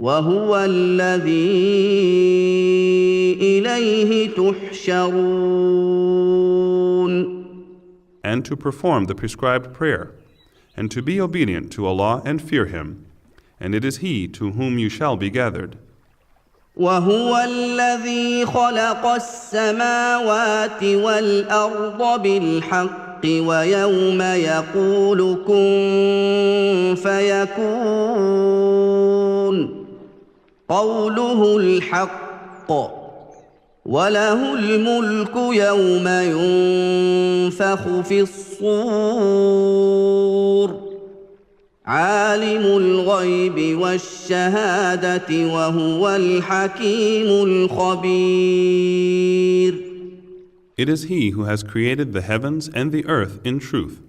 وهو الذي إليه تحشرون. And to perform the prescribed prayer, and to be obedient to Allah and fear Him, and it is He to whom you shall be gathered. وهو الذي خلق السماوات والأرض بالحق ويوم يقول كن فيكون قوله الحق وله الملك يوم ينفخ في الصور عالم الغيب والشهادة وهو الحكيم الخبير. It is He who has created the heavens and the earth in truth.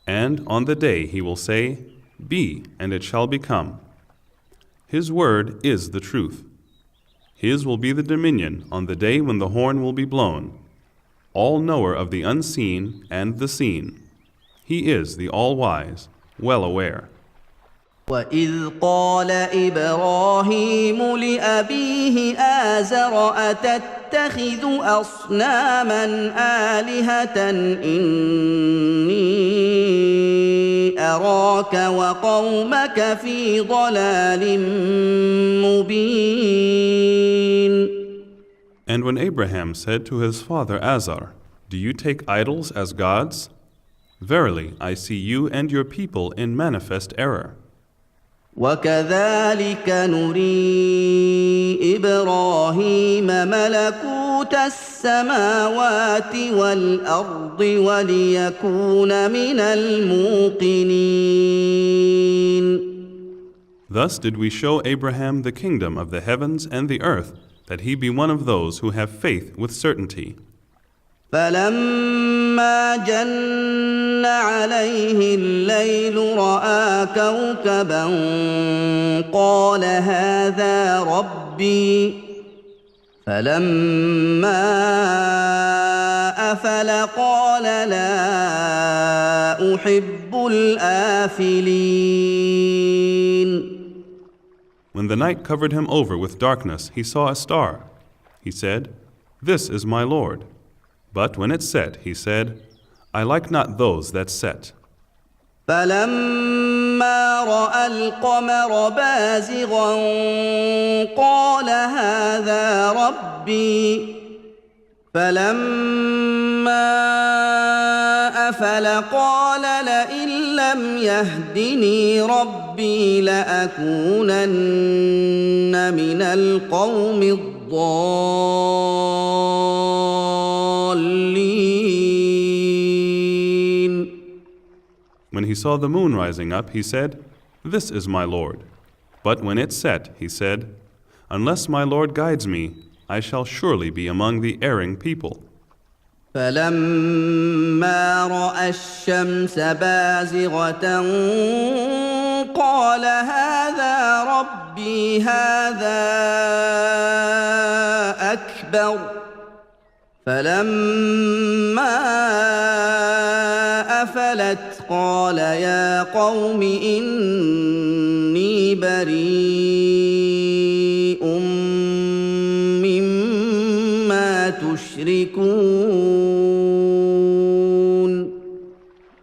And on the day He will say, "Be, and it shall become." His word is the truth. His will be the dominion on the day when the horn will be blown, all-knower of the unseen and the seen. He is the all-wise, well aware. وَإِذْ قَالَ إِبْرَاهِيمُ لِأَبِيهِ آزَرَ أَتَتَّخِذُ أَصْنَامًا آلِهَةً إِنِّي أَرَاكَ وَقَوْمَكَ فِي ضَلَالٍ مُّبِينٍ. And when Abraham said to his father Azar, "Do you take idols as gods? Verily, I see you and your people in manifest error." وكذلك نري إبراهيم ملكوت السماوات والأرض وليكون من الموقنين. Thus did we show Abraham the kingdom of the heavens and the earth, that he be one of those who have faith with certainty. فلما جن عليه الليل رأى كوكبا قال هذا ربي فلما أفل قال لا أحب الآفلين. When the night covered him over with darkness, he saw a star. He said, "This is my Lord." But when it set, he said, "I like not those that set." فلما رأى القمر بازغا قال هذا ربي فلما أفل قال لئن لم يهدني ربي لأكونن من القوم الضالين. When he saw the moon rising up, he said, "This is my Lord." But when it set, he said, "Unless my Lord guides me, I shall surely be among the erring people." فلما رأى الشمس بازغة قال هذا ربي هذا أكبر فلما أفلت قال يا قوم إني بريء مما تشركون.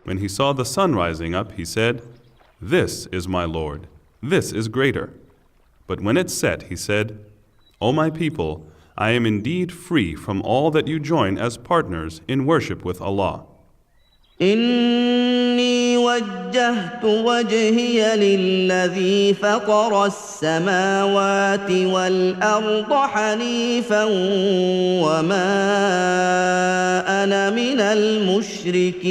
When he saw the sun rising up, he said, "This is my Lord, this is greater." But when it set, he said, "O my people, I am indeed free from all that you join as partners in worship with Allah. إني وجهت وجهي للذي فطر السماوات والأرض حنيفا وما أنا من المشركين.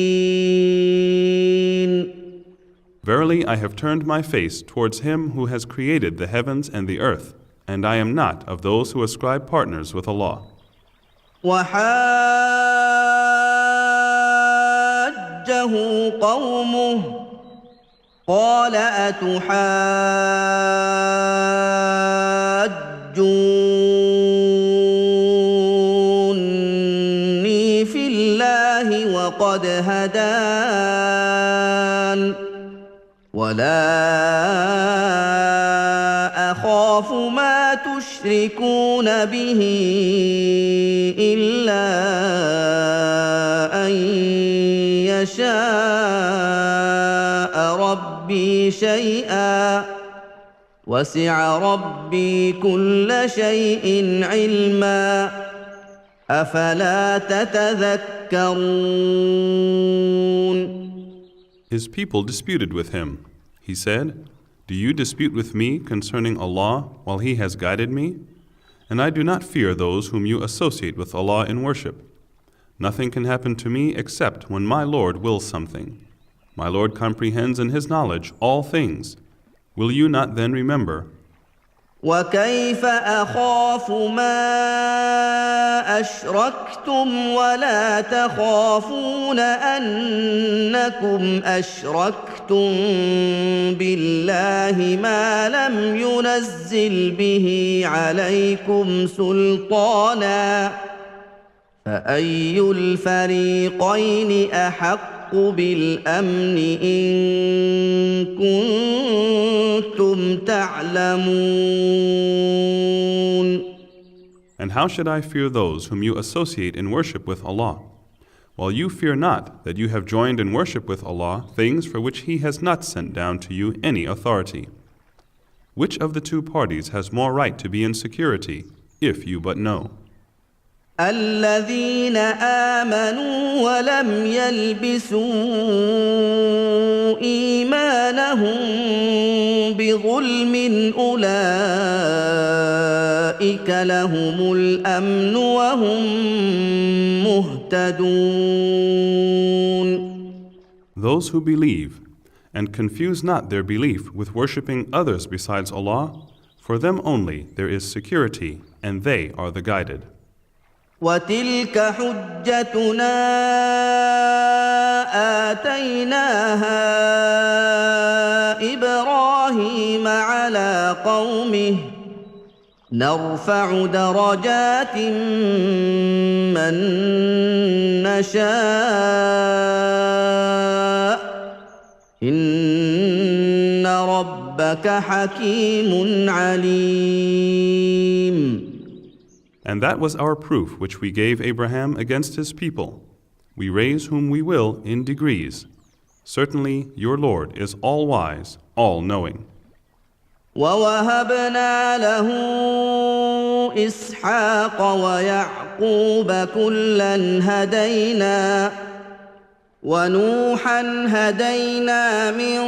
Verily, I have turned my face towards him who has created the heavens and the earth, and I am not of those who ascribe partners with Allah. وحاجه قومه قال أتحاجوني في الله وقد هدان ولا أخاف ما تشركون به إلا أن يشاء ربي شيئا وسع ربي كل شيء علما أفلا تتذكرون. His people disputed with him. He said, "Do you dispute with me concerning Allah while He has guided me? And I do not fear those whom you associate with Allah in worship. Nothing can happen to me except when my Lord wills something. My Lord comprehends in His knowledge all things. Will you not then remember?" وكيف أخاف ما أشركتم ولا تخافون أنكم أشركتم بالله ما لم ينزل به عليكم سلطانا فأي الفريقين أحق بالأمن إن كنتم تعلمون. And how should I fear those whom you associate in worship with Allah, while you fear not that you have joined in worship with Allah things for which He has not sent down to you any authority? Which of the two parties has more right to be in security, if you but know? الذين آمنوا ولم يلبسوا إيمانهم بظلم أولئك لهم الأمن وهم مهتدون. Those who believe and confuse not their belief with worshipping others besides Allah, for them only there is security, and they are the guided. وتلك حجتنا آتيناها إبراهيم على قومه نرفع درجات من نشاء إن ربك حكيم عليم. And that was our proof which we gave Abraham against his people. We raise whom we will in degrees. Certainly your Lord is all-wise, all-knowing. ووهبنا له إسحاق ويعقوب كلا هدينا ونوحا هدينا من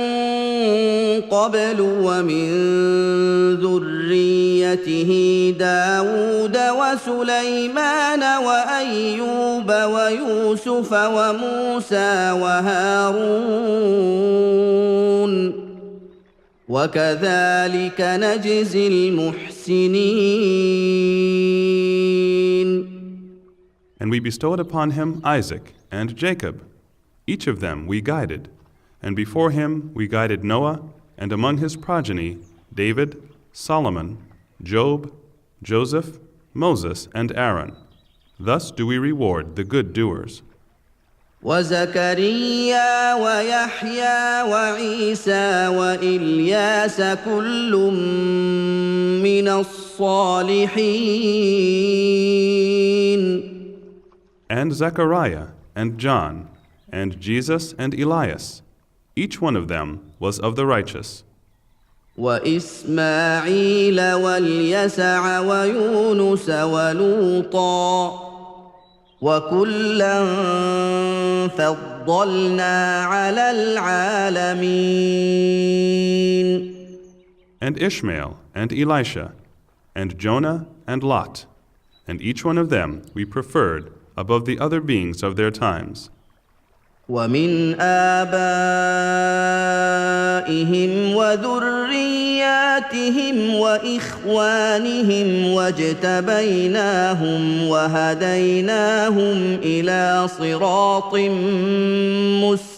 قبل ومن ذريته داود وسليمان وأيوب ويوسف وموسى وهارون وكذلك نجزي المحسنين. And we bestowed upon him Isaac and Jacob. Each of them we guided, and before him we guided Noah, and among his progeny David, Solomon, Job, Joseph, Moses, and Aaron. Thus do we reward the good doers. وزكريا ويحيى وعيسى وإلياس كل من الصالحين. And Zechariah and John and Jesus and Elias, each one of them was of the righteous. وإسماعيل واليسع ويونس ولوطا وكلا فضلنا على العالمين. And Ishmael and Elisha and Jonah and Lot, and each one of them we preferred above the other beings of their times. ومن آبائهم وذرياتهم وإخوانهم واجتبيناهم وهديناهم إلى صراط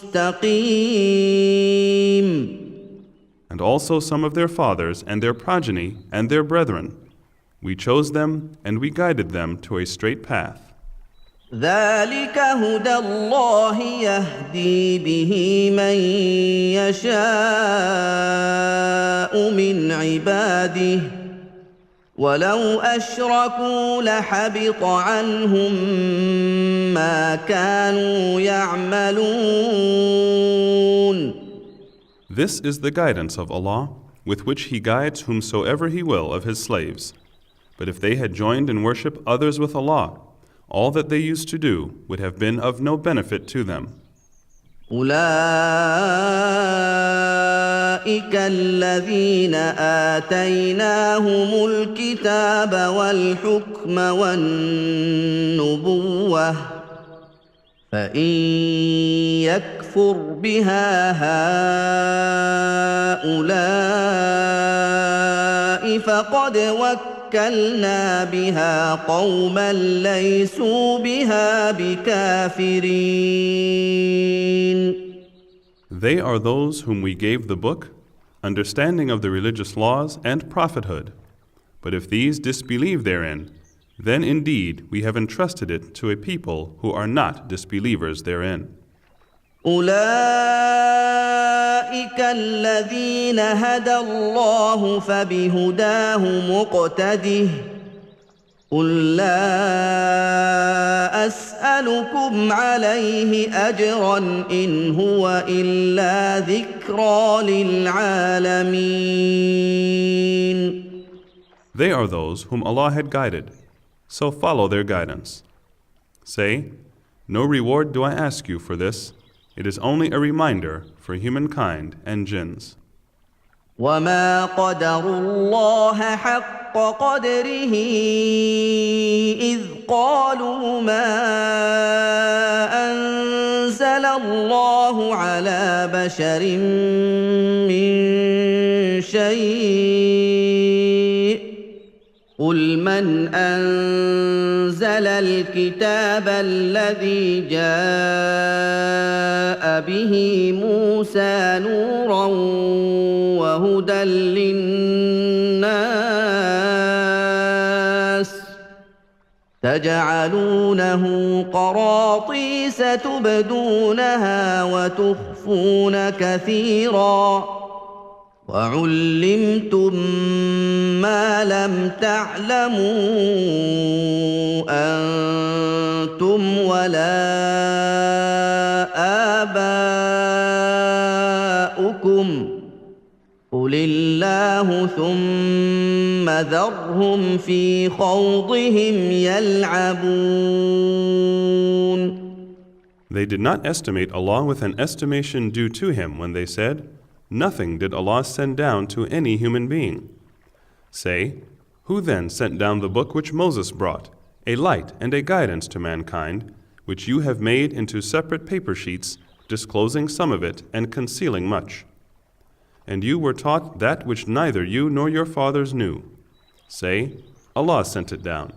مستقيم. And also some of their fathers and their progeny and their brethren. We chose them and we guided them to a straight path. ذلك هدى الله يهدي به من يشاء من عباده ولو أشركوا لحبط عنهم ما كانوا يعملون. This is the guidance of Allah, with which He guides whomsoever He will of His slaves. But if they had joined in worship others with Allah, all that they used to do would have been of no benefit to them. أولئك الذين آتيناهم الكتاب والحكم والنبوة فإن يكفر بها هؤلاء فقد وكلنا بها قوما ليسوا بها بكافرين. They are those whom we gave the book, understanding of the religious laws and prophethood. But if these disbelieve therein, then indeed we have entrusted it to a people who are not disbelievers therein. أولئك الذين هدى الله فبهداه مقتده قل لا أسألكم عليه أجرا إن هو إلا ذكرى للعالمين. They are those whom Allah had guided. So follow their guidance. Say, no reward do I ask you for this. It is only a reminder for humankind and jinns. وما قدروا الله حق قدره إذ قالوا ما أنزل الله على بشر من شيء قل من أنزل الكتاب الذي جاء به موسى نورا وهدى للناس تجعلونه قراطيس تبدونها وتخفون كثيرا وعلمتم ما لم تعلموا أنتم ولا آباؤكم قل الله ثم ذرهم في خوضهم يلعبون. They did not estimate Allah with an estimation due to Him when they said, nothing did Allah send down to any human being. Say, who then sent down the book which Moses brought, a light and a guidance to mankind, which you have made into separate paper sheets, disclosing some of it and concealing much? And you were taught that which neither you nor your fathers knew. Say, Allah sent it down.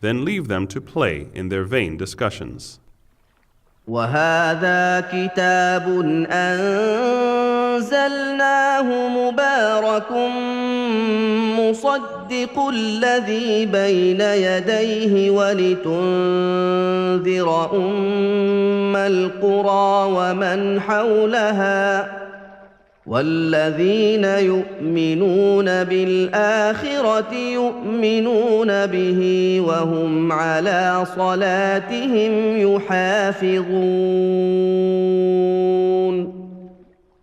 Then leave them to play in their vain discussions. وهذا كتاب أنزلناه مبارك مصدق الذي بين يديه ولتنذر أم القرى ومن حولها والذين يؤمنون بالآخرة يؤمنون به وهم على صلاتهم يحافظون.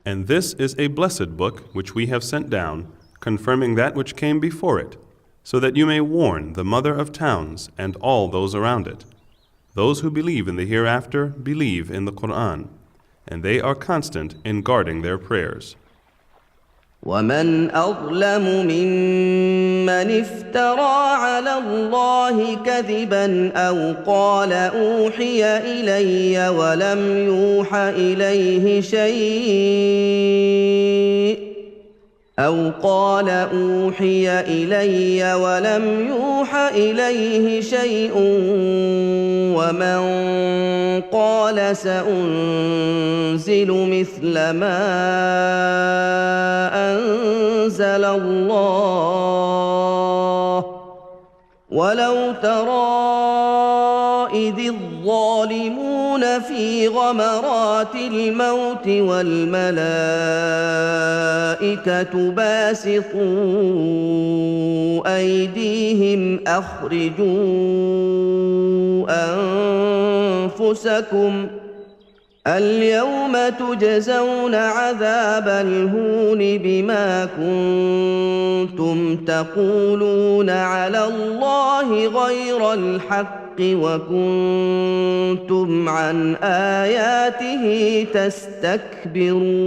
And this is a blessed book which we have sent down, confirming that which came before it, so that you may warn the mother of towns and all those around it. Those who believe in the hereafter believe in the Qur'an, and they are constant in guarding their prayers. ومن أظلم ممن افترى على الله كذبا أو قال أوحي إلي ولم يوح إليه شيء أو قال أوحي إلي ولم يوح إليه شيء ومن قال سأنزل مثل ما أنزل الله ولو ترى إذ الظالمون في غمرات الموت والملائكة باسطوا أيديهم أخرجوا أنفسكم اليوم تجزون عذاب الهون بما كنتم تقولون على الله غير الحق وكنتم عن آياته تستكبرون.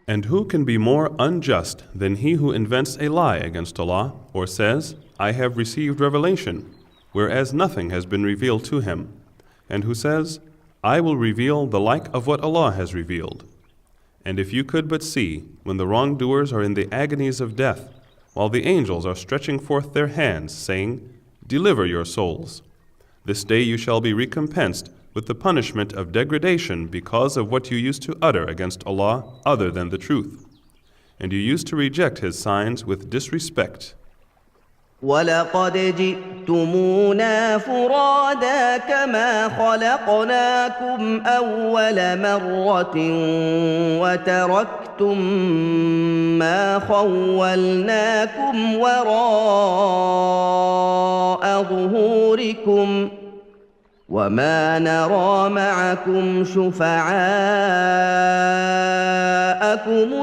And who can be more unjust than he who invents a lie against Allah, or says, I have received revelation, whereas nothing has been revealed to him, and who says, I will reveal the like of what Allah has revealed. And if you could but see, when the wrongdoers are in the agonies of death, while the angels are stretching forth their hands, saying, Deliver your souls. This day you shall be recompensed with the punishment of degradation because of what you used to utter against Allah other than the truth. And you used to reject His signs with disrespect. وَلَقَدْ جِئْتُمُونَا فُرَادَىٰ كَمَا خَلَقْنَاكُمْ أَوَّلَ مَرَّةٍ وَتَرَكْتُم مَّا خَوَّلْنَاكُمْ وَرَاءَ ظُهُورِكُمْ وما نرى معكم شفعاءكم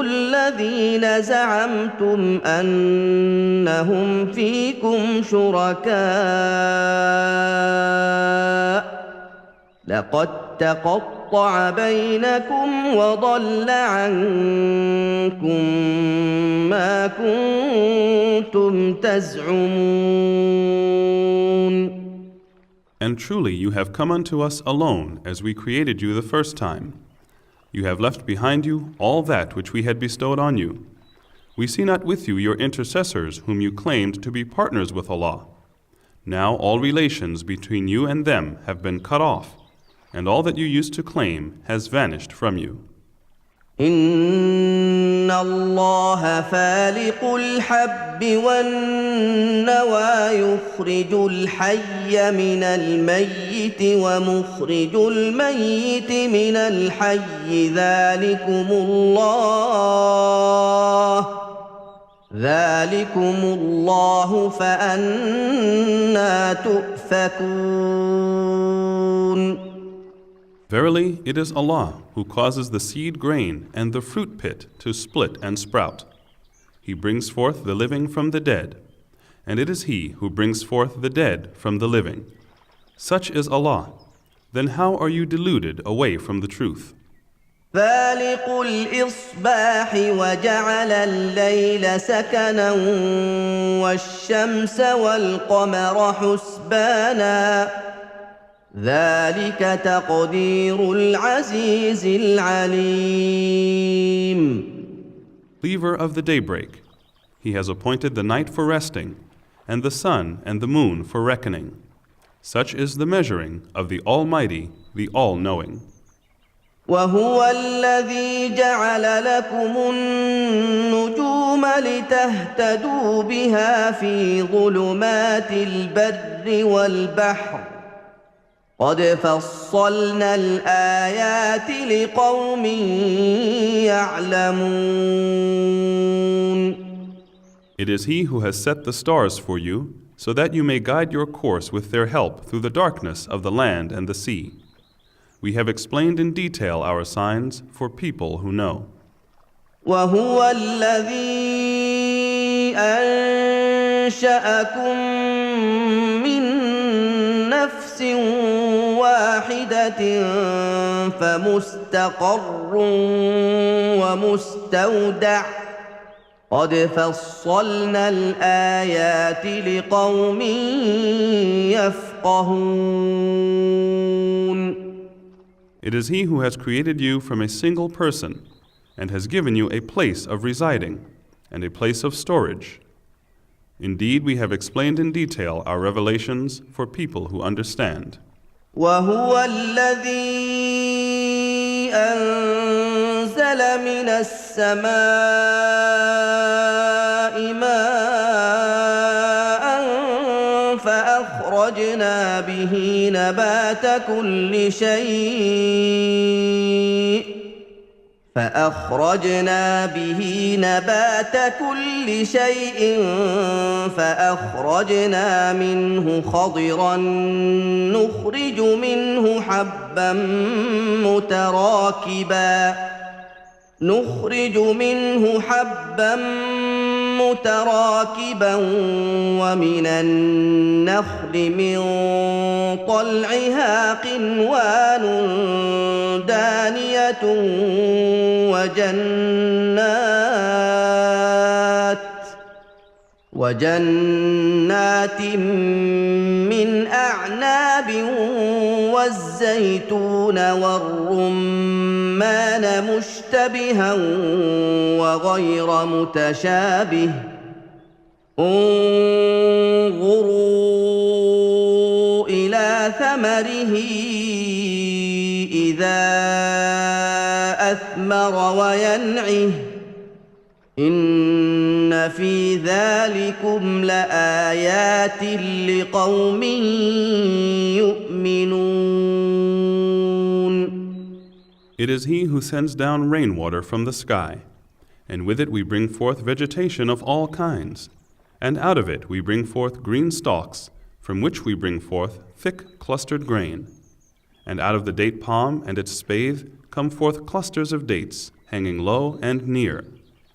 الذين زعمتم أنهم فيكم شركاء لقد تقطع بينكم وضل عنكم ما كنتم تزعمون. And truly you have come unto us alone as we created you the first time. You have left behind you all that which we had bestowed on you. We see not with you your intercessors whom you claimed to be partners with Allah. Now all relations between you and them have been cut off, and all that you used to claim has vanished from you. إن الله فالق الحب والنوى يخرج الحي من الميت ومخرج الميت من الحي ذلكم الله فأنى تؤفكون. Verily, it is Allah who causes the seed grain and the fruit pit to split and sprout. He brings forth the living from the dead, and it is He who brings forth the dead from the living. Such is Allah. Then how are you deluded away from the truth? فالق الإصباح وجعل الليل سكنا والشمس والقمر حسبانا ذلك تقدير العزيز العليم. Leaver of the daybreak, He has appointed the night for resting, and the sun and the moon for reckoning. Such is the measuring of the Almighty, the All-Knowing. وهو الذي جعل لكم النجوم لتهتدوا بها في ظلمات البر والبحر قد فصلنا الآيات لقوم يعلمون. It is He who has set the stars for you, so that you may guide your course with their help through the darkness of the land and the sea. We have explained in detail our signs for people who know. وهو الذي أنشأكم من نفس واحدة فمستقر ومستودع قد فصلنا الآيات لقوم يفقهون. It is He who has created you from a single person and has given you a place of residing and a place of storage. Indeed, we have explained in detail our revelations for people who understand. وهو الذي أنزل من السماء ماء فأخرجنا به نبات كل شيء فأخرجنا منه خضرا نخرج منه حبا متراكبا ومن النخل من طلعها قنوان دانية وجنات من أعناب والزيتون والرمان مشتبها وغير متشابه انظروا إلى ثمره إذا أثمر وينعه إن في ذلكم لآيات لقوم يؤمنون. It is He who sends down rainwater from the sky, and with it we bring forth vegetation of all kinds, and out of it we bring forth green stalks, from which we bring forth thick clustered grain. And out of the date palm and its spathe come forth clusters of dates, hanging low and near,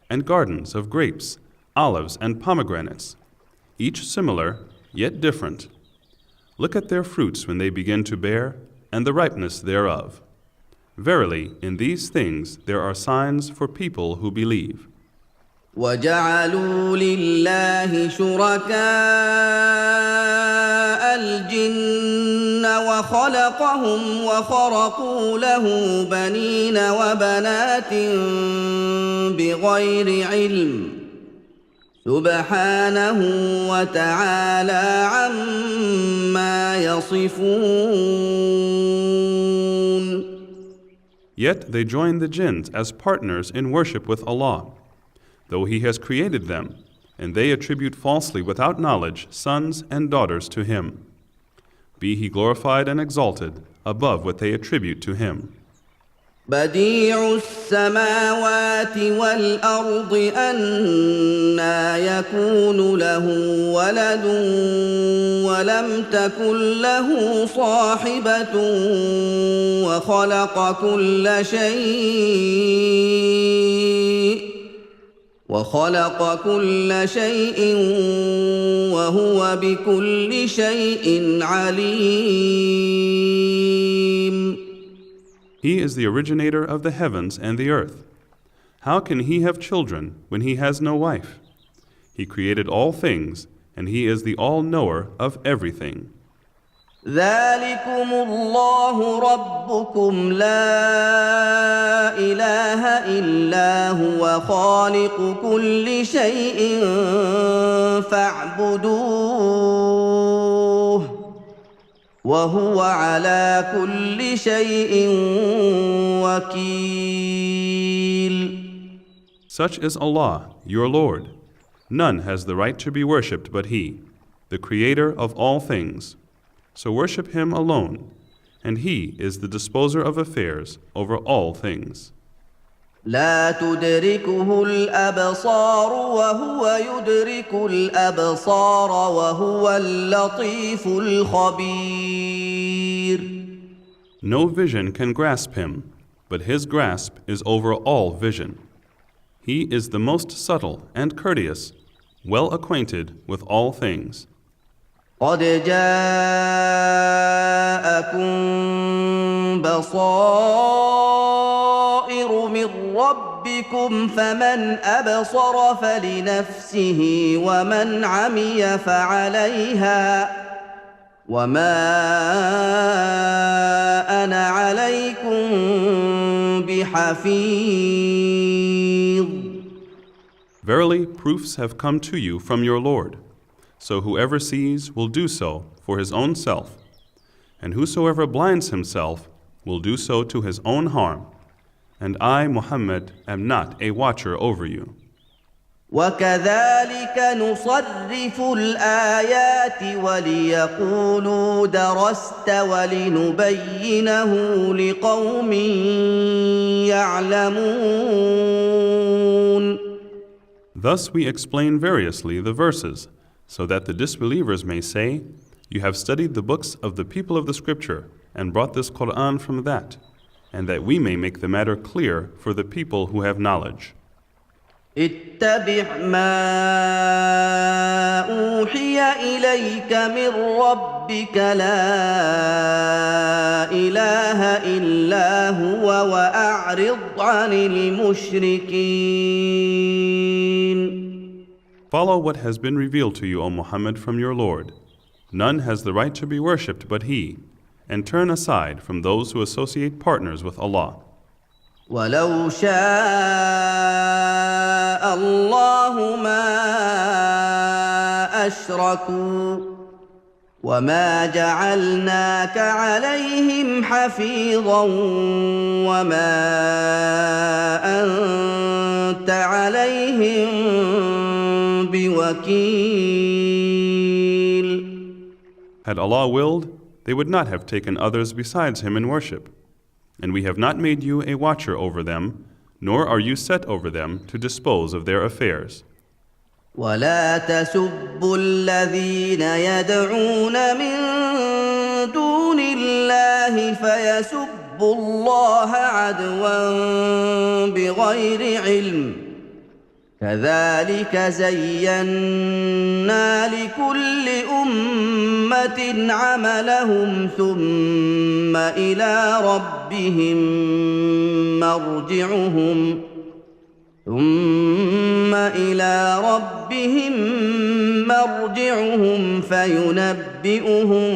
and gardens of grapes, olives, and pomegranates, each similar, yet different. Look at their fruits when they begin to bear, and the ripeness thereof. Verily, in these things there are signs for people who believe. وَجَعَلُوا لِلَّهِ شُرَكَاءَ الْجِنَّ وَخَلَقَهُمْ وَخَرَقُوا لَهُ بَنِينَ وَبَنَاتٍ بِغَيْرِ عِلْمٍ سُبْحَانَهُ وَتَعَالَى عَمَّا يَصِفُونَ. Yet they join the jinns as partners in worship with Allah, though He has created them, and they attribute falsely without knowledge sons and daughters to Him. Be He glorified and exalted above what they attribute to Him. بديع السماوات والأرض أنى يكون له ولد ولم تكن له صاحبة وخلق كل شيء وهو بكل شيء عليم. He is the originator of the heavens and the earth. How can He have children when He has no wife? He created all things, and He is the all-knower of everything. ذلكم الله ربكم لا إله إلا هو خالق كل شيء فاعبدوه وهو على كل شيء وكيل. Such is Allah, your Lord. None has the right to be worshipped but He, the Creator of all things. So worship Him alone, and He is the disposer of affairs over all things. لا تدركه الأبصار وهو يدرك الأبصار وهو اللطيف الخبير. No vision can grasp Him, but His grasp is over all vision. He is the most subtle and courteous, well acquainted with all things. قد جاءكم بصائر من ربكم فمن أبصر فلنفسه ومن عمي فعليها وما أنا عليكم بحفيظ. Verily, proofs have come to you from your Lord. So whoever sees will do so for his own self, and whosoever blinds himself will do so to his own harm. And I, Muhammad, am not a watcher over you. وكذلك نصرف الآيات وليقولوا درست ولنبينه لقوم يعلمون. Thus we explain variously the verses, so that the disbelievers may say, You have studied the books of the people of the Scripture and brought this Qur'an from that, and that we may make the matter clear for the people who have knowledge. اتبع ما أوحي إليك من ربك لا إله إلا هو وأعرض عن المشركين. Follow what has been revealed to you, O Muhammad, from your Lord. None has the right to be worshipped but He, and turn aside from those who associate partners with Allah. ولو شاء الله ما أشركوا وما جعلناك عليهم حفيظا وما أنت عليهم بوكيل. Had Allah willed, they would not have taken others besides Him in worship. And we have not made you a watcher over them, nor are you set over them to dispose of their affairs. ولا تسبوا الذين يدعون من دون الله الله فيسبوا الله عدوا بغير علم كذلك زينا لكل أمة عملهم ثم إلى ربهم مرجعهم فينبئهم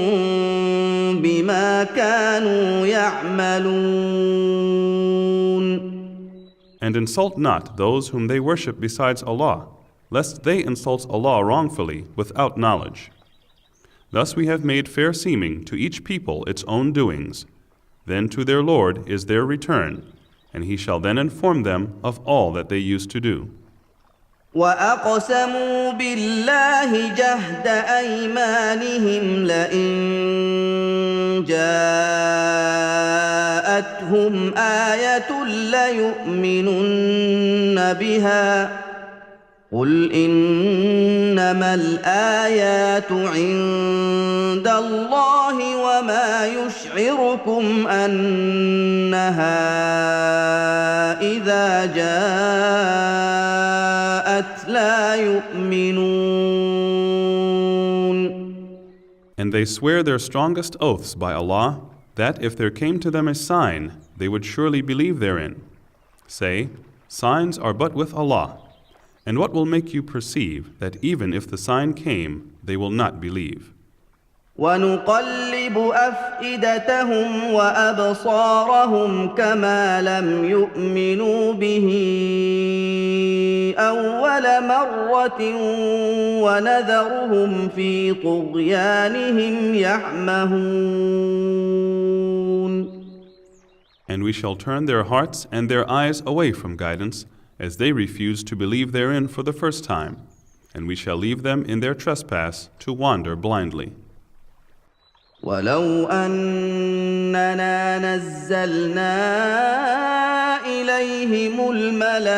بما كانوا يعملون. And insult not those whom they worship besides Allah, lest they insult Allah wrongfully without knowledge. Thus we have made fair seeming to each people its own doings. Then to their Lord is their return, and He shall then inform them of all that they used to do. وَأَقْسَمُوا بِاللَّهِ جَهْدَ أَيْمَانِهِمْ لَئِن جَاءَتْهُمْ آيَةٌ لَّيُؤْمِنُنَّ بِهَا قُلْ إِنَّمَا الْآيَاتُ عِندَ اللَّهِ وَمَا يُشْعِرُكُمْ أَنَّهَا إِذَا جَاءَتْ لَا يُؤْمِنُونَ. And they swear their strongest oaths by Allah, that if there came to them a sign, they would surely believe therein. Say, signs are but with Allah. And what will make you perceive that even if the sign came, they will not believe? وَنُقَلِّبُ أَفْئِدَتَهُمْ وَأَبْصَارَهُمْ كَمَا لَمْ يُؤْمِنُوا بِهِ أَوَّلَ مَرَّةٍ وَنَذَرُهُمْ فِي طُغْيَانِهِمْ يَعْمَهُونَ. And we shall turn their hearts and their eyes away from guidance, as they refuse to believe therein for the first time, and we shall leave them in their trespass to wander blindly. وَلَوْ أَنَّنَا نَزَّلْنَا إِلَيْهِمُ الْمَلَائِكَةَ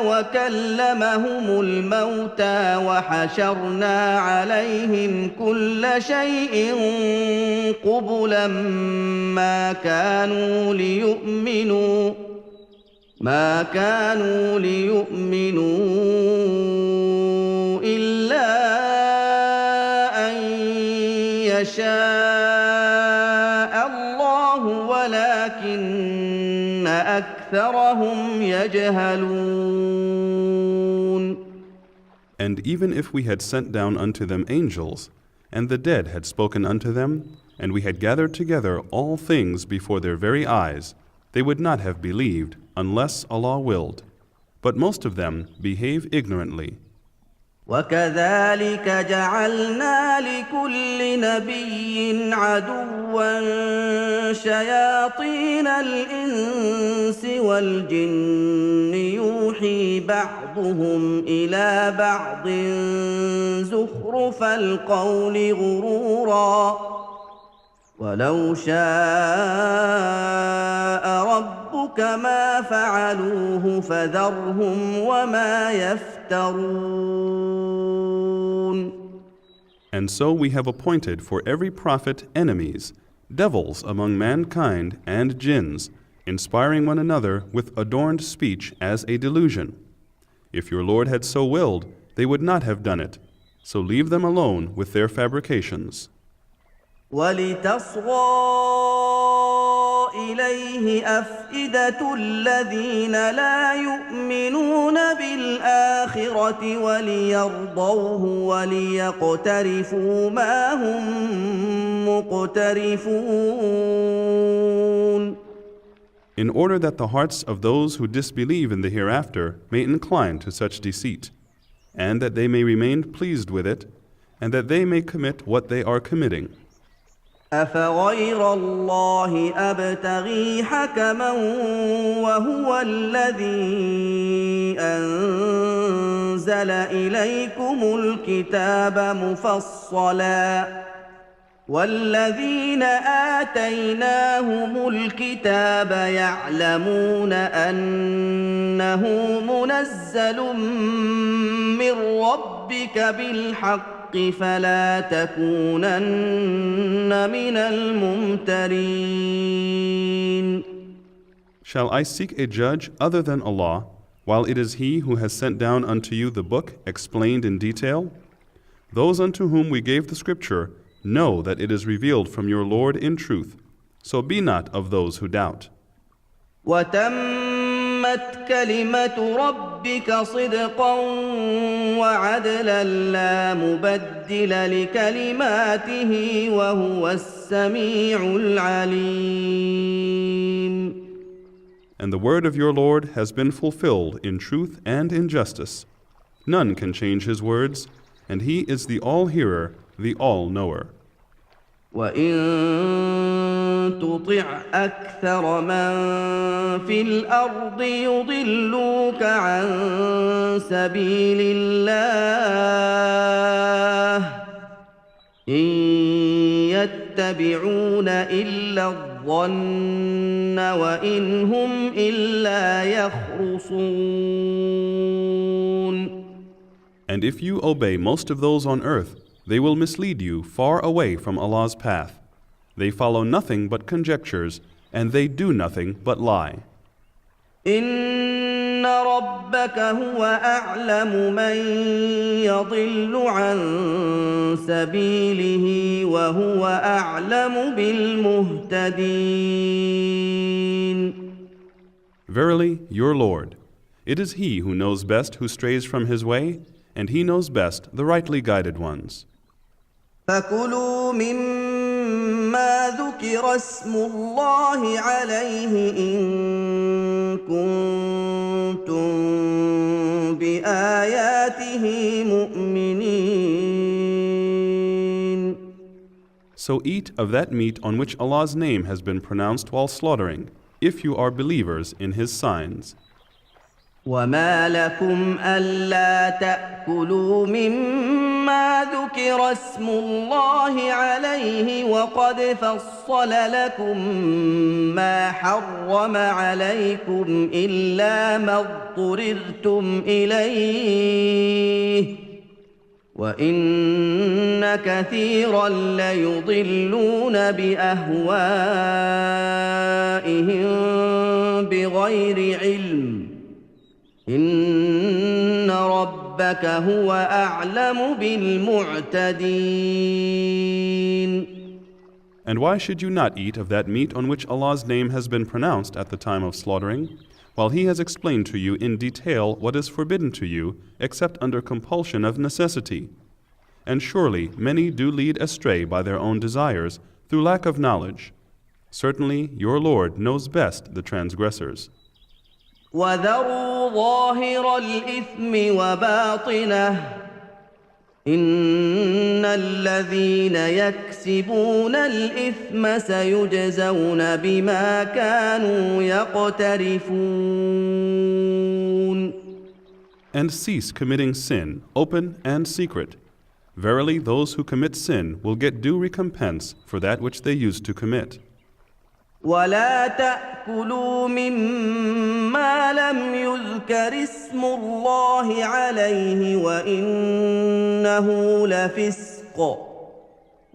وَكَلَّمَهُمُ الْمَوْتَىٰ وَحَشَرْنَا عَلَيْهِمْ كُلَّ شَيْءٍ قُبُلًا ما كانوا ليؤمنوا إلا أن يشاء الله ولكن أكثرهم يجهلون. And even if we had sent down unto them angels, and the dead had spoken unto them, and we had gathered together all things before their very eyes, they would not have believed unless Allah willed. But most of them behave ignorantly. وَكَذَلِكَ جَعَلْنَا لِكُلِّ نَبِيٍّ عَدُوًّا شَيَاطِينَ الْإِنسِ وَالْجِنِّ يُوحِي بَعْضُهُمْ إِلَى بَعْضٍ زُخْرُفَ الْقَوْلِ غُرُورًا وَلَوْ شَاءَ رَبُّكَ مَا فَعَلُوهُ فَذَرْهُمْ وَمَا يَفْتَرُونَ. And so we have appointed for every prophet enemies, devils among mankind and jinns, inspiring one another with adorned speech as a delusion. If your Lord had so willed, they would not have done it. So leave them alone with their fabrications. وَلِتَصْغَىٰ إِلَيْهِ أَفْئِدَةُ الَّذِينَ لَا يُؤْمِنُونَ بِالْآخِرَةِ وَلِيَرْضَوْهُ وَلِيَقْتَرِفُوا مَا هُم مُّقْتَرِفُونَ. In order that the hearts of those who disbelieve in the hereafter may incline to such deceit, and that they may remain pleased with it, and that they may commit what they are committing. أَفَغَيْرَ اللَّهِ أَبْتَغِي حَكَمًا وَهُوَ الَّذِي أَنزَلَ إِلَيْكُمُ الْكِتَابَ مُفَصَّلًا وَالَّذِينَ آتَيْنَاهُمُ الْكِتَابَ يَعْلَمُونَ أَنَّهُ مُنَزَّلٌ مِّن رَّبِّكَ بِالْحَقِّ فلا تكونن من الممترين. Shall I seek a judge other than Allah, while it is He who has sent down unto you the book explained in detail? Those unto whom we gave the scripture know that it is revealed from your Lord in truth, so be not of those who doubt. وتمت كلمة ربك صدقا وعدلا لا مبدل لكلماته وهو السميع العليم. And the word of your Lord has been fulfilled in truth and in justice. None can change His words, and He is the all-hearer, the all-knower. وَإِن تُطِعْ أَكْثَرَ مَن فِي الْأَرْضِ يُضِلُّوكَ عَن سَبِيلِ اللَّهِ إِن يَتَّبِعُونَ إِلَّا الظَّنَّ وَإِنْ هُمْ إِلَّا يَخْرُصُونَ. And if you obey most of those on earth, they will mislead you far away from Allah's path. They follow nothing but conjectures, and they do nothing but lie. إِنَّ رَبَّكَ هُوَ أَعْلَمُ مَن يَضِلُّ عَن سَبِيلِهِ وَهُوَ أَعْلَمُ بِالْمُهْتَدِينَ. Verily, your Lord, it is He who knows best who strays from His way, and He knows best the rightly guided ones. فَكُلُوا مِمَّا ذُكِرَ اسْمُ اللَّهِ عَلَيْهِ إِن كُنتُم بِآيَاتِهِ مُؤْمِنِينَ. So eat of that meat on which Allah's name has been pronounced while slaughtering, if you are believers in His signs. وَمَا لَكُمْ أَلَّا تَأْكُلُوا مِمَّا ذُكِرَ اسْمُ اللَّهِ عَلَيْهِ وَقَدْ فَصَّلَ لَكُم مَّا حَرَّمَ عَلَيْكُمْ إِلَّا مَا اضْطُرِرْتُمْ إِلَيْهِ وَإِنَّ كَثِيرًا لَّيُضِلُّونَ بِأَهْوَائِهِم بِغَيْرِ عِلْمٍ إِنَّ رَبَّكَ هُوَ أَعْلَمُ بِالْمُعْتَدِينَ. And why should you not eat of that meat on which Allah's name has been pronounced at the time of slaughtering, while He has explained to you in detail what is forbidden to you, except under compulsion of necessity? And surely many do lead astray by their own desires through lack of knowledge. Certainly your Lord knows best the transgressors. وَذَرُوا ظَاهِرَ الْإِثْمِ وَبَاطِنَهُ إِنَّ الَّذِينَ يَكْسِبُونَ الْإِثْمَ سَيُجْزَوْنَ بِمَا كَانُوا يَقْتَرِفُونَ. And cease committing sin, open and secret. Verily those who commit sin will get due recompense for that which they used to commit. ولا تأكلوا مما لم يذكر اسم الله عليه وإنه لفسق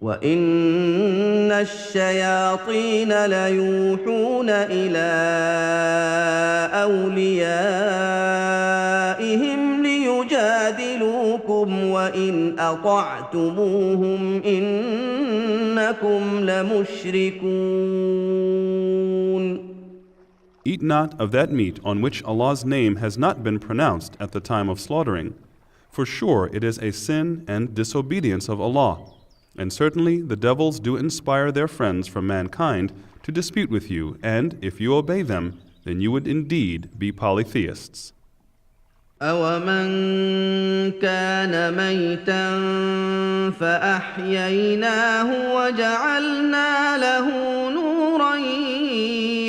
وإن الشياطين ليوحون إلى أوليائهم ليجادلوكم وإن أطعتموهم إنكم لمشركون. Eat not of that meat on which Allah's name has not been pronounced at the time of slaughtering, for sure it is a sin and disobedience of Allah. And certainly the devils do inspire their friends from mankind to dispute with you, and if you obey them, then you would indeed be polytheists. أَوَمَنْ كَانَ مَيْتًا فَأَحْيَيْنَاهُ وَجَعَلْنَا لَهُ نُورًا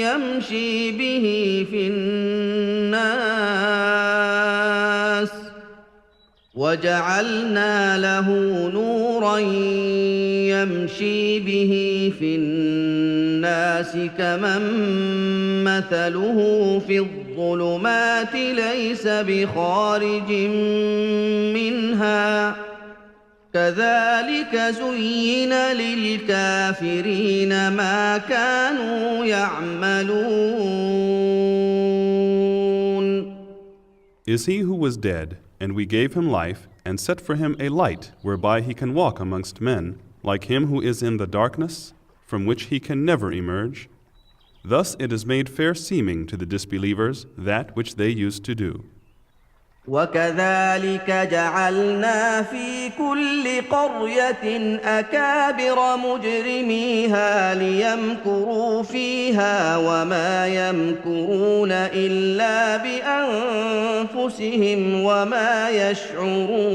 يَمْشِي بِهِ فِي النَّاسِ وَجَعَلْنَا لَهُ نُورًا يَمْشِي بِهِ فِي النَّاسِ كَمَن مَّثَلُهُ فِي الظُّلُمَاتِ لَيْسَ بِخَارِجٍ مِّنْهَا كذلك زين للكافرين ما كانوا يعملون. Is he who was dead, and we gave him life, and set for him a light whereby he can walk amongst men, like him who is in the darkness, from which he can never emerge? Thus it is made fair seeming to the disbelievers that which they used to do. وكذلك جعلنا في كل قرية أكابر مجرميها ليمكروا فيها وما يمكرون إلا بأنفسهم وما يشعرون.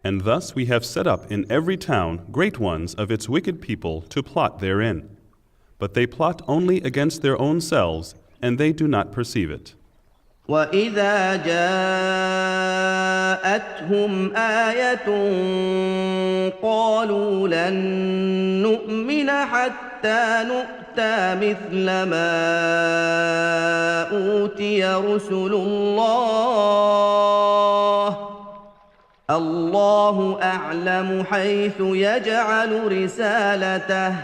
And thus we have set up in every town great ones of its wicked people to plot therein. But they plot only against their own selves, and they do not perceive it. وَإِذَا جَاءَتْهُمْ آيَةٌ قَالُوا لَن نُّؤْمِنَ حَتَّى نُؤْتَىٰ مِثْلَ مَا أُوتِيَ رُسُلُ الله أعلم حيث يجعل رسالته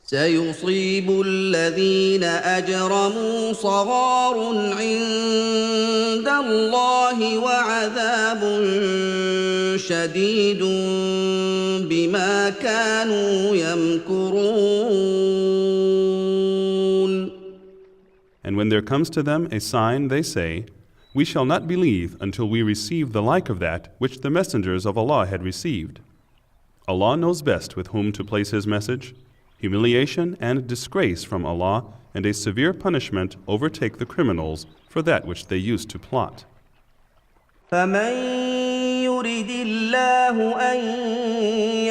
سيصيب الذين أجرموا صغار عند الله وعذاب شديد بما كانوا يمكرون. And when there comes to them a sign, they say, "We shall not believe until we receive the like of that which the messengers of Allah had received." Allah knows best with whom to place His message. Humiliation and disgrace from Allah and a severe punishment overtake the criminals for that which they used to plot. فَمَن يُرِدِ اللَّهُ أَن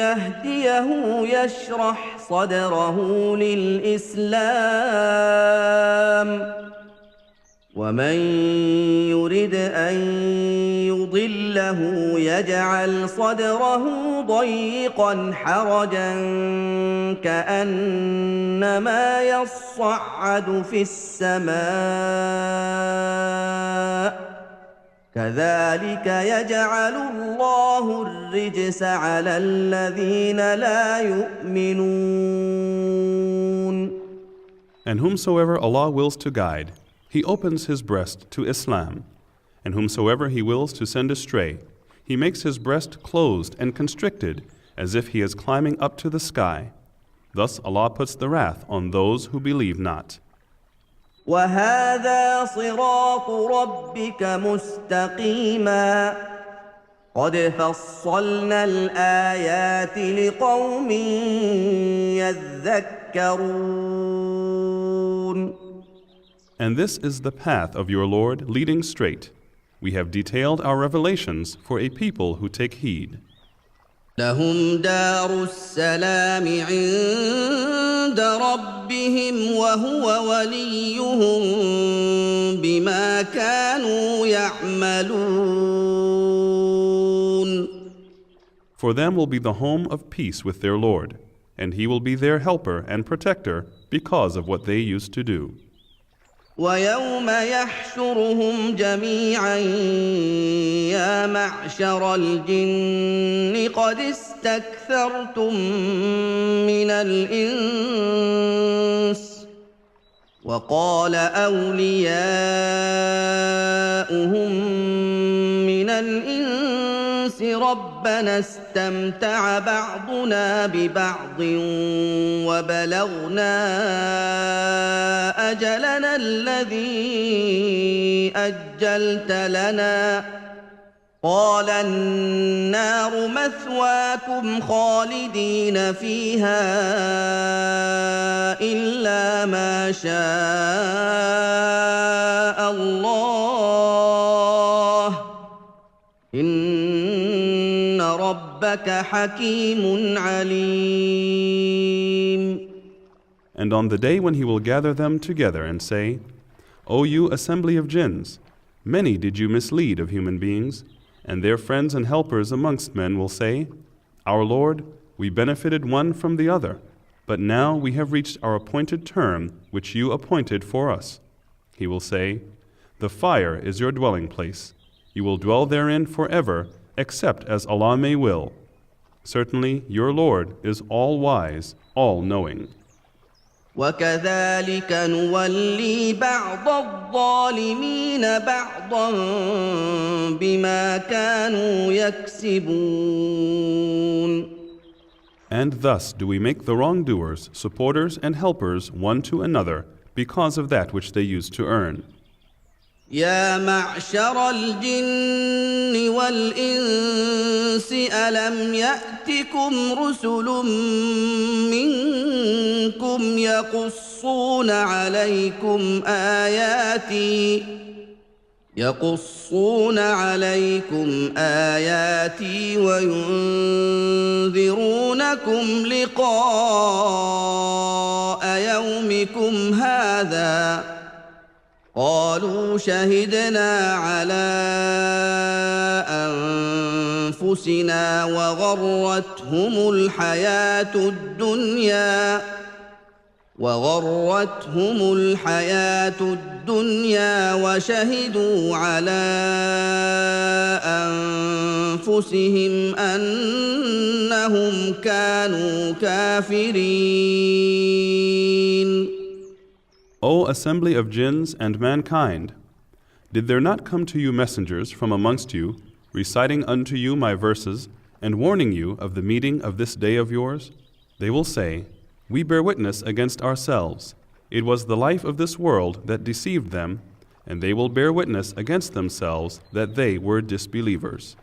يَهْدِيَهُ يَشْرَحْ صَدْرَهُ لِلْإِسْلَامِ وَمَن يُرِدْ أَن يُضِلَّهُ يَجْعَلْ صَدْرَهُ ضَيِّقًا حَرَجًا كَأَنَّمَا يَصَّعَّدُ فِي السَّمَاءِ كَذَلِكَ يَجْعَلُ اللَّهُ الرِّجْسَ عَلَى الَّذِينَ لَا يُؤْمِنُونَ. And whomsoever Allah wills to guide, He opens his breast to Islam, and whomsoever He wills to send astray, He makes his breast closed and constricted, as if he is climbing up to the sky. Thus Allah puts the wrath on those who believe not. وَهَذَا صِرَاطُ رَبِّكَ مُسْتَقِيمًا قَدْ فَصَّلْنَا الْآيَاتِ لِقَوْمٍ يَذَّكَّرُونَ. And this is the path of your Lord leading straight. We have detailed our revelations for a people who take heed. لهم دار السلام عند ربهم وهو وليهم بما كانوا يعملون. For them will be the home of peace with their Lord, and He will be their helper and protector because of what they used to do. ويوم يحشرهم جميعا يا معشر الجن قد استكثرتم من الإنس وقال أولياؤهم من الإنس ربنا استمتع بعضنا ببعض وبلغنا أجلنا الذي أجلت لنا قال النار مثواكم خالدين فيها إلا ما شاء الله إن ربك حكيم عليم. And on the day when He will gather them together and say, O you assembly of jinns, many did you mislead of human beings, and their friends and helpers amongst men will say, Our Lord, we benefited one from the other, but now we have reached our appointed term which you appointed for us. He will say, The fire is your dwelling place. You will dwell therein forever, except as Allah may will. Certainly your Lord is all-wise, all-knowing. وكذلك نولي بعض الظالمين بعضا بما كانوا يكسبون. And thus do we make the wrongdoers supporters and helpers one to another because of that which they used to earn. يا معشر الجن والإنس ألم يأتكم رسل منكم يقصون عليكم آياتي وينذرونكم لقاء يومكم هذا قالوا شهدنا على أنفسنا وغرتهم الحياة الدنيا وشهدوا على أنفسهم أنهم كانوا كافرين. O assembly of jinns and mankind, did there not come to you messengers from amongst you, reciting unto you my verses, and warning you of the meeting of this day of yours? They will say, we bear witness against ourselves. It was the life of this world that deceived them, and they will bear witness against themselves that they were disbelievers.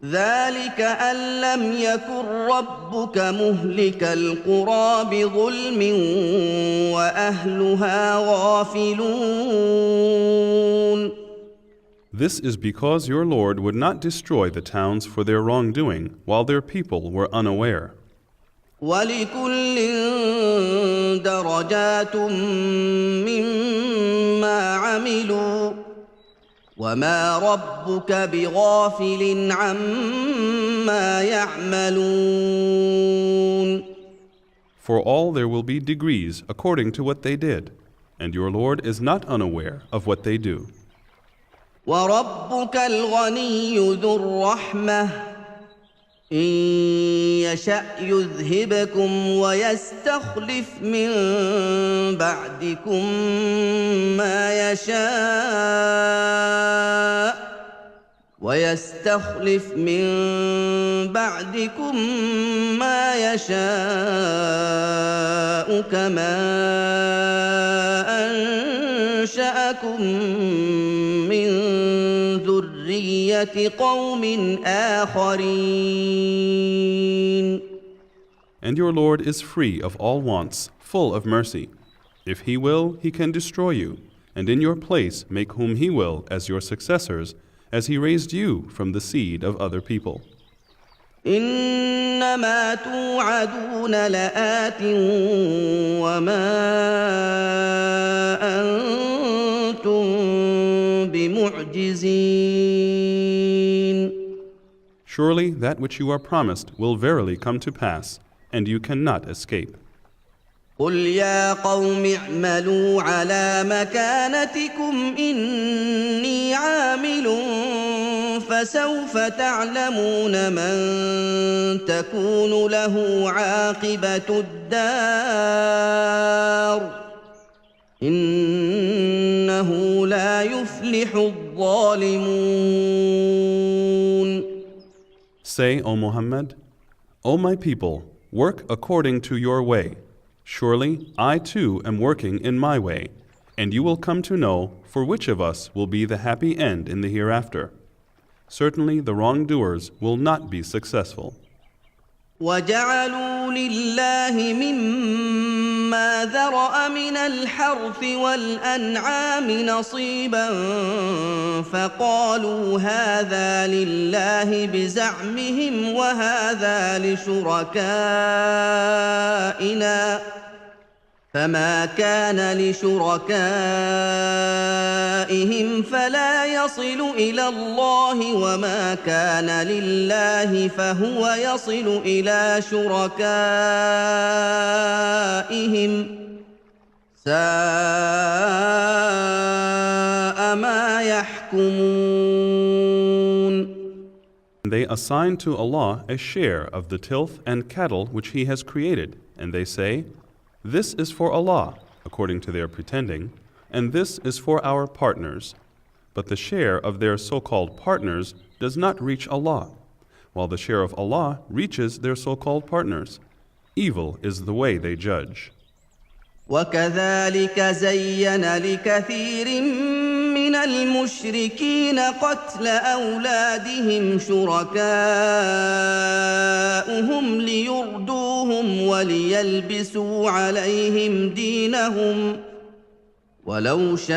ذلك أن لم يكن ربك مهلك القرى بظلم وأهلها غافلون. This is because your Lord would not destroy the towns for their wrongdoing while their people were unaware. ولكل درجات مما عملوا وما ربك بغافل عما يعملون. For all there will be degrees according to what they did, and your Lord is not unaware of what they do. وربك الغني ذو الرحمة إن يشأ يذهبكم ويستخلف من بعدكم ما يشاء كما أنشأكم من ذرية قوم آخرين. And your Lord is free of all wants, full of mercy. If He will, He can destroy you, and in your place make whom He will as your successors, as He raised you from the seed of other people. إنما توعدون لآت وما أنتم بمعجزين. Surely that which you are promised will verily come to pass, and you cannot escape. قل يا قوم اعملوا على مكانتكم إني عامل فسوف تعلمون من تكون له عاقبة الدار إنه لا يفلح الظالمون. Say, O Muhammad, O my people, work according to your way. Surely I too am working in my way, and you will come to know for which of us will be the happy end in the hereafter. Certainly the wrongdoers will not be successful. وَجَعَلُوا لِلَّهِ مِمَّا ذَرَأَ مِنَ الْحَرْثِ وَالْأَنْعَامِ نَصِيبًا فَقَالُوا هَذَا لِلَّهِ بِزَعْمِهِمْ وَهَذَا لِشُرَكَائِنَا فما كان لشركائهم فلا يصل إلى الله وما كان لله فهو يصل إلى شركائهم ساء ما يحكمون. They assign to Allah a share of the tilth and cattle which He has created, and they say, "This is for Allah," according to their pretending, "and this is for our partners." But the share of their so-called partners does not reach Allah, while the share of Allah reaches their so-called partners. Evil is the way they judge. وكذلك زين لكثير من المشركين قتل أولادهم شركاؤهم ليردوهم وليلبسوا عليهم دينهم ولو شاء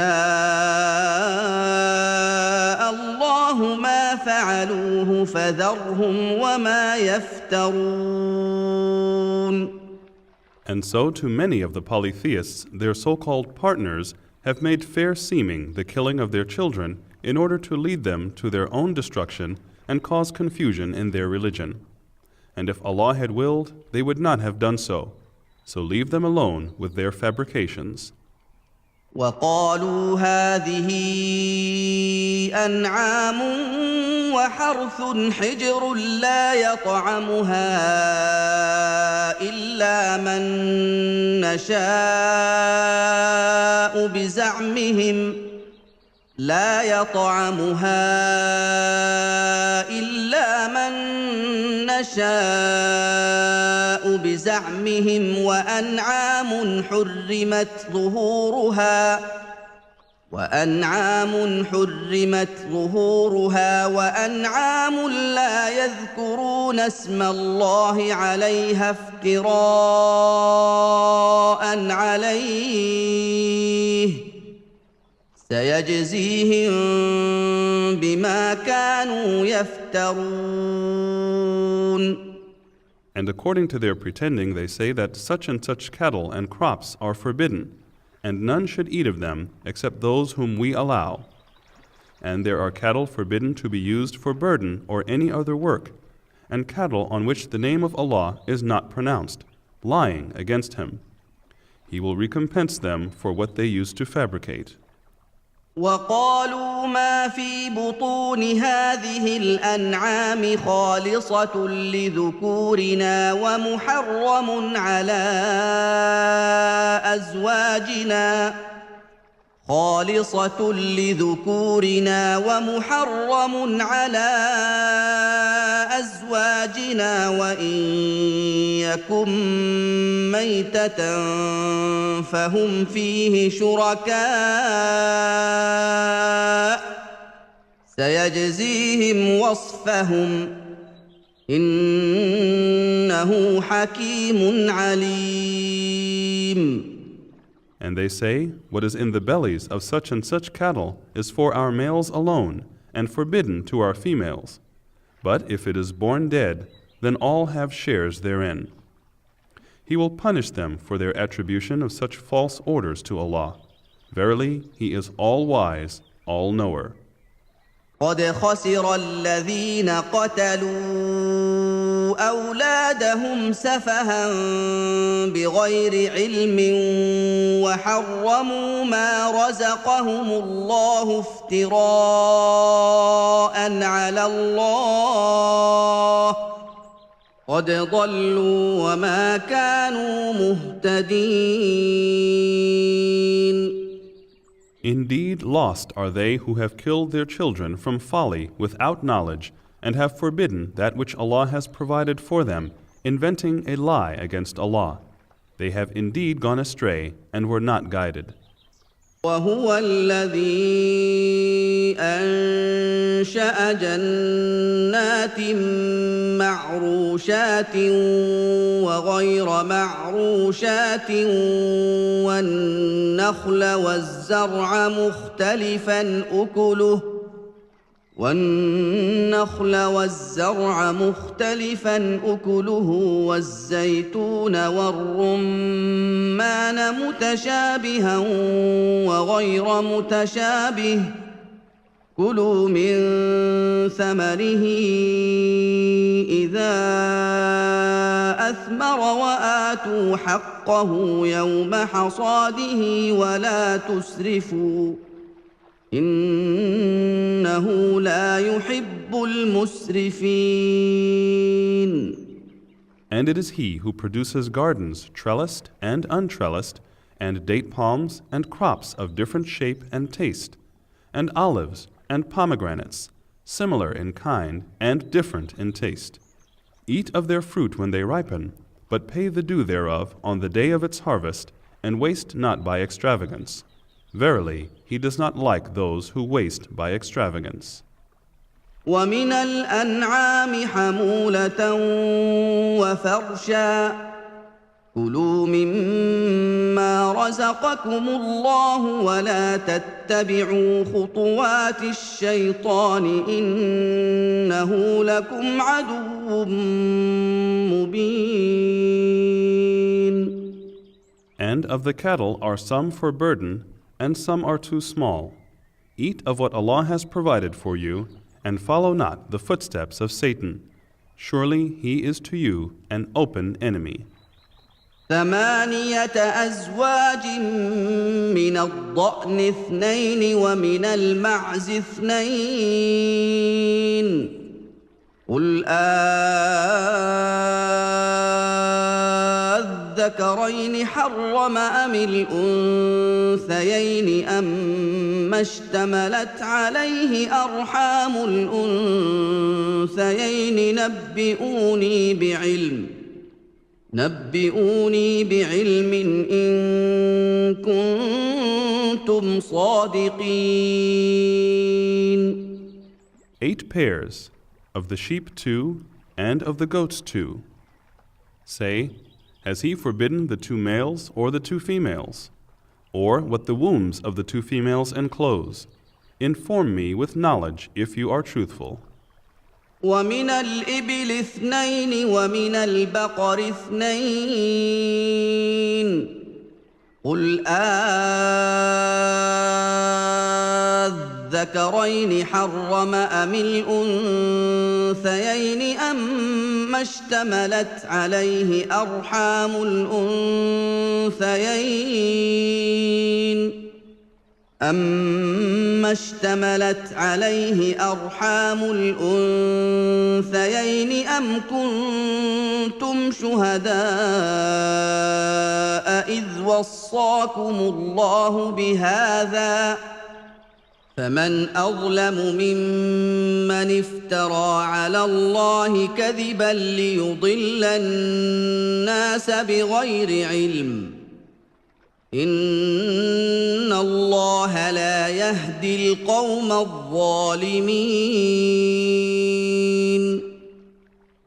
الله ما فعلوه فذرهم وما يفترون. And so to many of the polytheists, their so-called partners have made fair seeming the killing of their children in order to lead them to their own destruction and cause confusion in their religion. And if Allah had willed, they would not have done so. So leave them alone with their fabrications. وقالوا هذه أنعام وحرث حجر لا يطعمها إلا من نشاء بزعمهم وأنعام حرمت ظهورها وأنعام لا يذكرون اسم الله عليها افتراء عليه سيجزيهم بما كانوا يفترون. And according to their pretending, they say that such and such cattle and crops are forbidden, and none should eat of them except those whom we allow. And there are cattle forbidden to be used for burden or any other work, and cattle on which the name of Allah is not pronounced, lying against Him. He will recompense them for what they used to fabricate. وقالوا ما في بطون هذه الأنعام خالصة لذكورنا ومحرم على أزواجنا وإن يكن ميتة فهم فيه شركاء سيجزيهم وصفهم إنه حكيم عليم. And they say, what is in the bellies of such and such cattle is for our males alone, and forbidden to our females. But if it is born dead, then all have shares therein. He will punish them for their attribution of such false orders to Allah. Verily, He is all-wise, all-knower. قد خسر الذين قتلوا أولادهم سفها بغير علم وحرموا ما رزقهم الله افتراء على الله قد ضلوا وما كانوا مهتدين. Indeed, lost are they who have killed their children from folly without knowledge, and have forbidden that which Allah has provided for them, inventing a lie against Allah. They have indeed gone astray and were not guided. وهو الذي أنشأ جنات معروشات وغير معروشات والنخل والزرع مختلفا أكله والزيتون والرمان متشابها وغير متشابه كلوا من ثمره إذا أثمر وآتوا حقه يوم حصاده ولا تسرفوا إنه لا يحب المسرفين. And it is he who produces gardens, trellised and untrellised, and date palms and crops of different shape and taste, and olives and pomegranates, similar in kind and different in taste. Eat of their fruit when they ripen, but pay the due thereof on the day of its harvest, and waste not by extravagance. Verily, he does not like those who waste by extravagance. ومن الأنعام حمولة وفرشا كلوا مما رزقكم الله ولا تتبعوا خطوات الشيطان إنه لكم عدو مبين. And of the cattle are some for burden, and some are too small. Eat of what Allah has provided for you, and follow not the footsteps of Satan. Surely he is to you an open enemy. 8 أزواج من الضأن 2 ومن المعز 2 قل الذكرين حرم أم الأنثيين أما اشتملت عليه أرحام الأنثيين نبئوني بعلم إن كنتم صادقين. 8 pairs, of the sheep 2, and of the goats 2. Say, has he forbidden the 2 males or the 2 females? Or what the wombs of the 2 females enclose? Inform me with knowledge if you are truthful. ومن الإبل 2 ومن البقر 2 قل الذكرين حرم أم الأنثيين أما اشتملت عليه أرحام الأنثيين أم كنتم شهداء إذ وصاكم الله بهذا فمن أظلم ممن افترى على الله كذبا ليضل الناس بغير علم إن الله لا يهدي القوم الظالمين.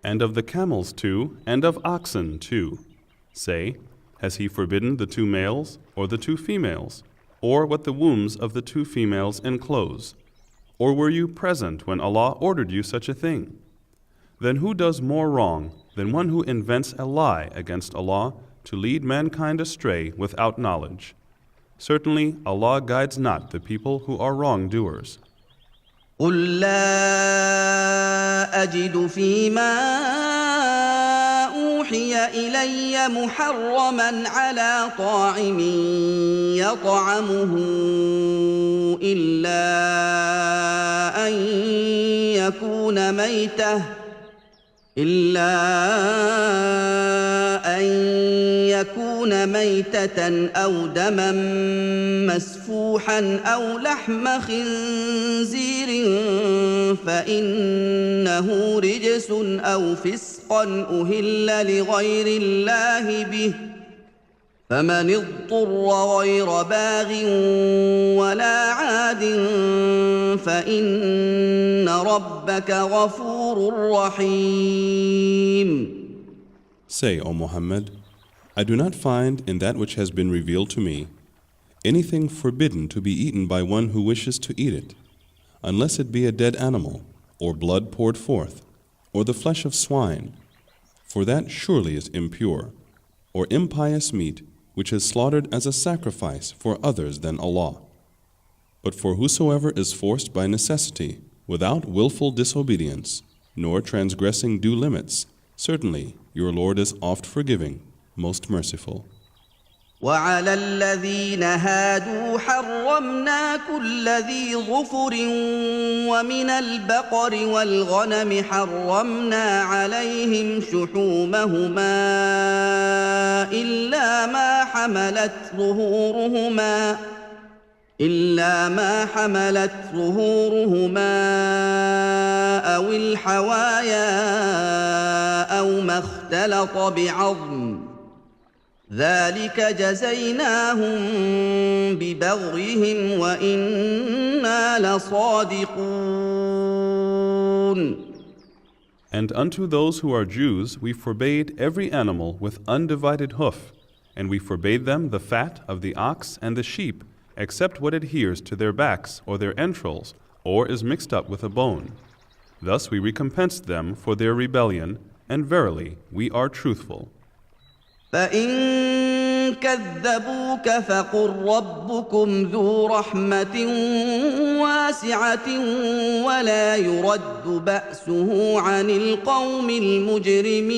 And of the camels 2, and of oxen 2. Say, has he forbidden the 2 males or the 2 females? Or what the wombs of the 2 females enclose? Or were you present when Allah ordered you such a thing? Then who does more wrong than one who invents a lie against Allah to lead mankind astray without knowledge? Certainly Allah guides not the people who are wrongdoers. قل لا أجد فيما أوحي إلي محرما على طاعم يطعمه إلا أن يكون ميتة أو دما مسفوحا أو لحم خنزير فإنه رجس أو فسقا أهل لغير الله به فمن اضطر غير باغ ولا عاد فإن ربك غفور رحيم. Say, O Muhammad, I do not find in that which has been revealed to me anything forbidden to be eaten by one who wishes to eat it, unless it be a dead animal, or blood poured forth, or the flesh of swine, for that surely is impure, or impious meat, which is slaughtered as a sacrifice for others than Allah. But for whosoever is forced by necessity, without willful disobedience, nor transgressing due limits, certainly your Lord is oft forgiving, most merciful. وعلى الذين هادوا حرمنا كل ذي ظفر ومن البقر والغنم حرمنا عليهم شحومهما إلا ما حملت ظهورهما أو الحوايا أو ما اختلط بعظم ذلك جزيناهم ببغيهم وإنا لصادقون. And unto those who are Jews we forbade every animal with undivided hoof, and we forbade them the fat of the ox and the sheep, except what adheres to their backs or their entrails, or is mixed up with a bone. Thus we recompensed them for their rebellion, and verily we are truthful. فإن كذبوك فقل ربكم ذو رحمة واسعة ولا يرد بأسه عن القوم المجرمين.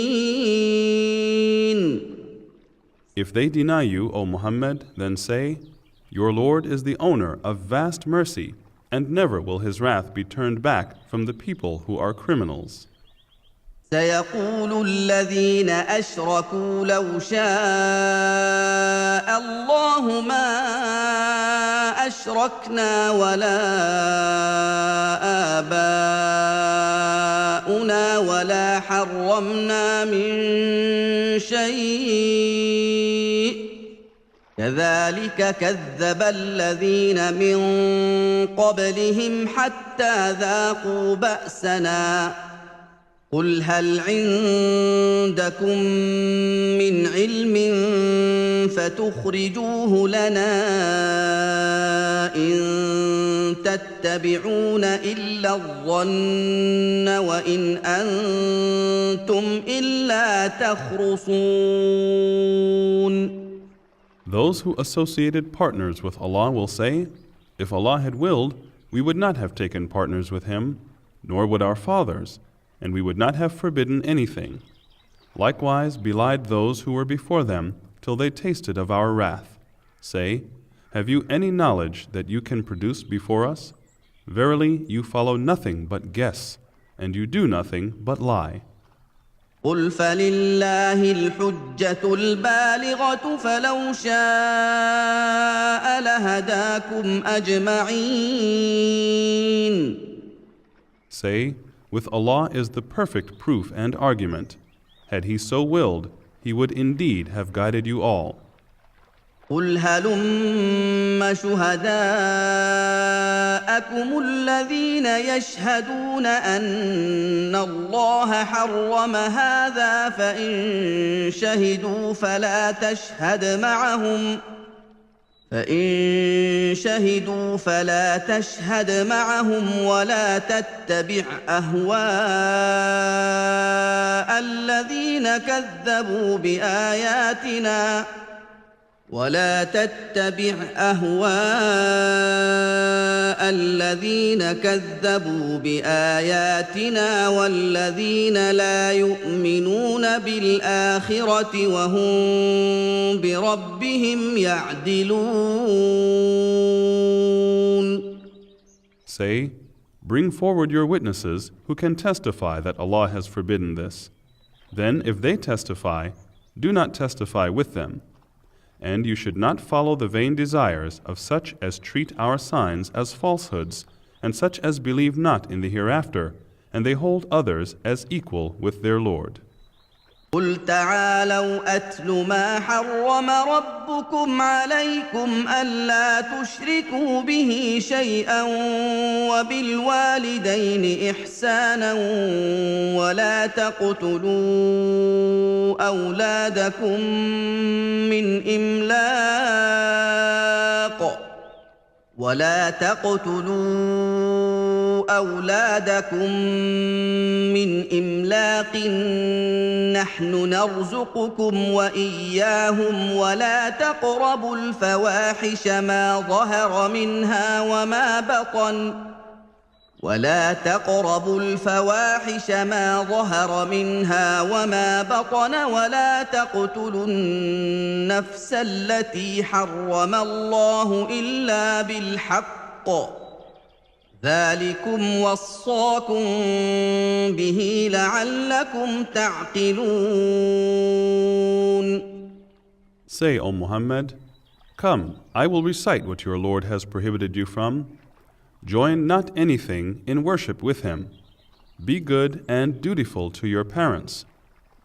If they deny you, O Muhammad, then say, Your Lord is the owner of vast mercy, and never will his wrath be turned back from the people who are criminals. سيقول الذين أشركوا لو شاء الله ما أشركنا ولا آباؤنا ولا حرمنا من شيء كذلك كذب الذين من قبلهم حتى ذاقوا بأسنا قل هل عندكم من علم فتخرجوه لنا إن تتبعون إلا الظن وإن أنتم إلا تخرصون. Those who associated partners with Allah will say, If Allah had willed, we would not have taken partners with Him, nor would our fathers, and we would not have forbidden anything. Likewise belied those who were before them till they tasted of our wrath. Say, Have you any knowledge that you can produce before us? Verily, you follow nothing but guess, and you do nothing but lie. قل فلله الحجة البالغة فلو شاء لهداكم أجمعين. Say, With Allah is the perfect proof and argument. Had He so willed, He would indeed have guided you all. قل هلم شهداءكم الذين يشهدون أن الله حرم هذا فإن شهدوا فلا تشهد معهم ولا تتبع أهواء الذين كذبوا بآياتنا والذين لا يؤمنون بالآخرة وهم بربهم يعدلون. Say, Bring forward your witnesses who can testify that Allah has forbidden this. Then if they testify, do not testify with them. And you should not follow the vain desires of such as treat our signs as falsehoods, and such as believe not in the hereafter, and they hold others as equal with their Lord. قل تعالوا أتل ما حرم ربكم عليكم ألا تشركوا به شيئا وبالوالدين إحسانا ولا تقتلوا أولادكم من إملاق نحن نرزقكم وإياهم ولا تقربوا الفواحش ما ظهر منها وما بطن ولا تقربوا الفواحش ما ظهر منها وما بطن ولا تقتلوا النفس التي حرم الله إلا بالحق ذلكم وصاكم به لعلكم تعقلون. Say, O Muhammad, come, I will recite what your Lord has prohibited you from. Join not anything in worship with him. Be good and dutiful to your parents.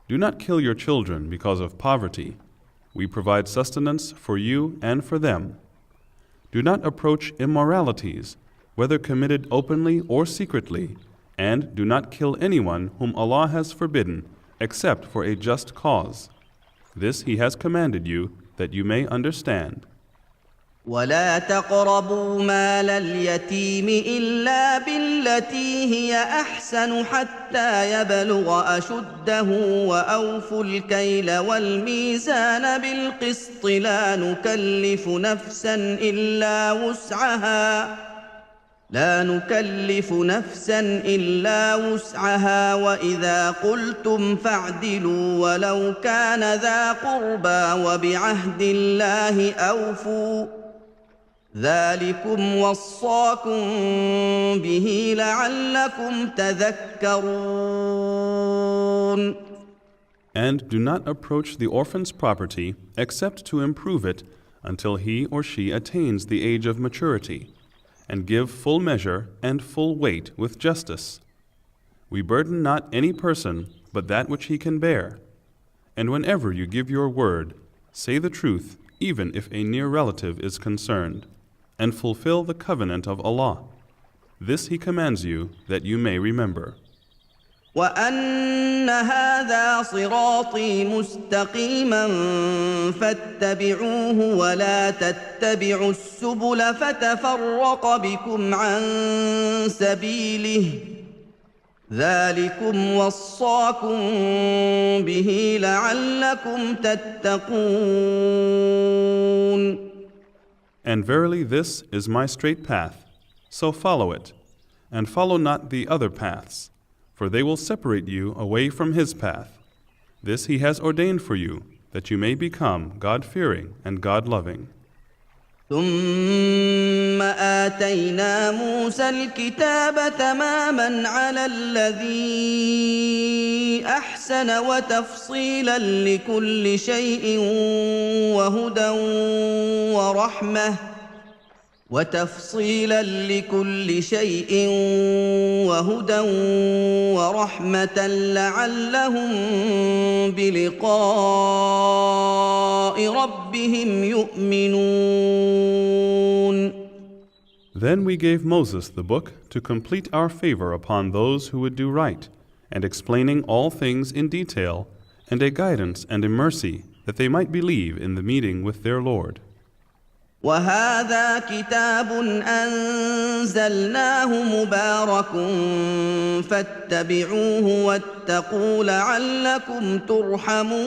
Do not kill your children because of poverty. We provide sustenance for you and for them. Do not approach immoralities, whether committed openly or secretly, and do not kill anyone whom Allah has forbidden, except for a just cause. This he has commanded you, that you may understand. ولا تقربوا مال اليتيم إلا بالتي هي أحسن حتى يبلغ أشده وأوفوا الكيل والميزان بالقسط لا نكلف نفسا إلا وسعها وإذا قلتم فاعدلوا ولو كان ذا قربى وبعهد الله أوفوا ذلكم وصاكم به لعلكم تذكرون. And do not approach the orphan's property except to improve it until he or she attains the age of maturity, and give full measure and full weight with justice. We burden not any person but that which he can bear. And whenever you give your word, say the truth even if a near relative is concerned, and fulfill the covenant of Allah. This he commands you that you may remember. وأن هذا صراطي مستقيما فاتبعوه ولا تتبعوا السبل فتفرق بكم عن سبيله ذلكم وصاكم به لعلكم تتقون. And verily this is my straight path, so follow it, and follow not the other paths, for they will separate you away from his path. This he has ordained for you, that you may become God-fearing and God-loving. ثم آتينا موسى الكتاب تماما على الذي أحسن وتفصيلا لكل شيء وهدى ورحمة لعلهم بلقاء ربهم يؤمنون. Then we gave Moses the book to complete our favor upon those who would do right, and explaining all things in detail, and a guidance and a mercy that they might believe in the meeting with their Lord. وهذا كتاب أنزلناه مبارك فاتبعوه واتقوا لعلكم ترحمون.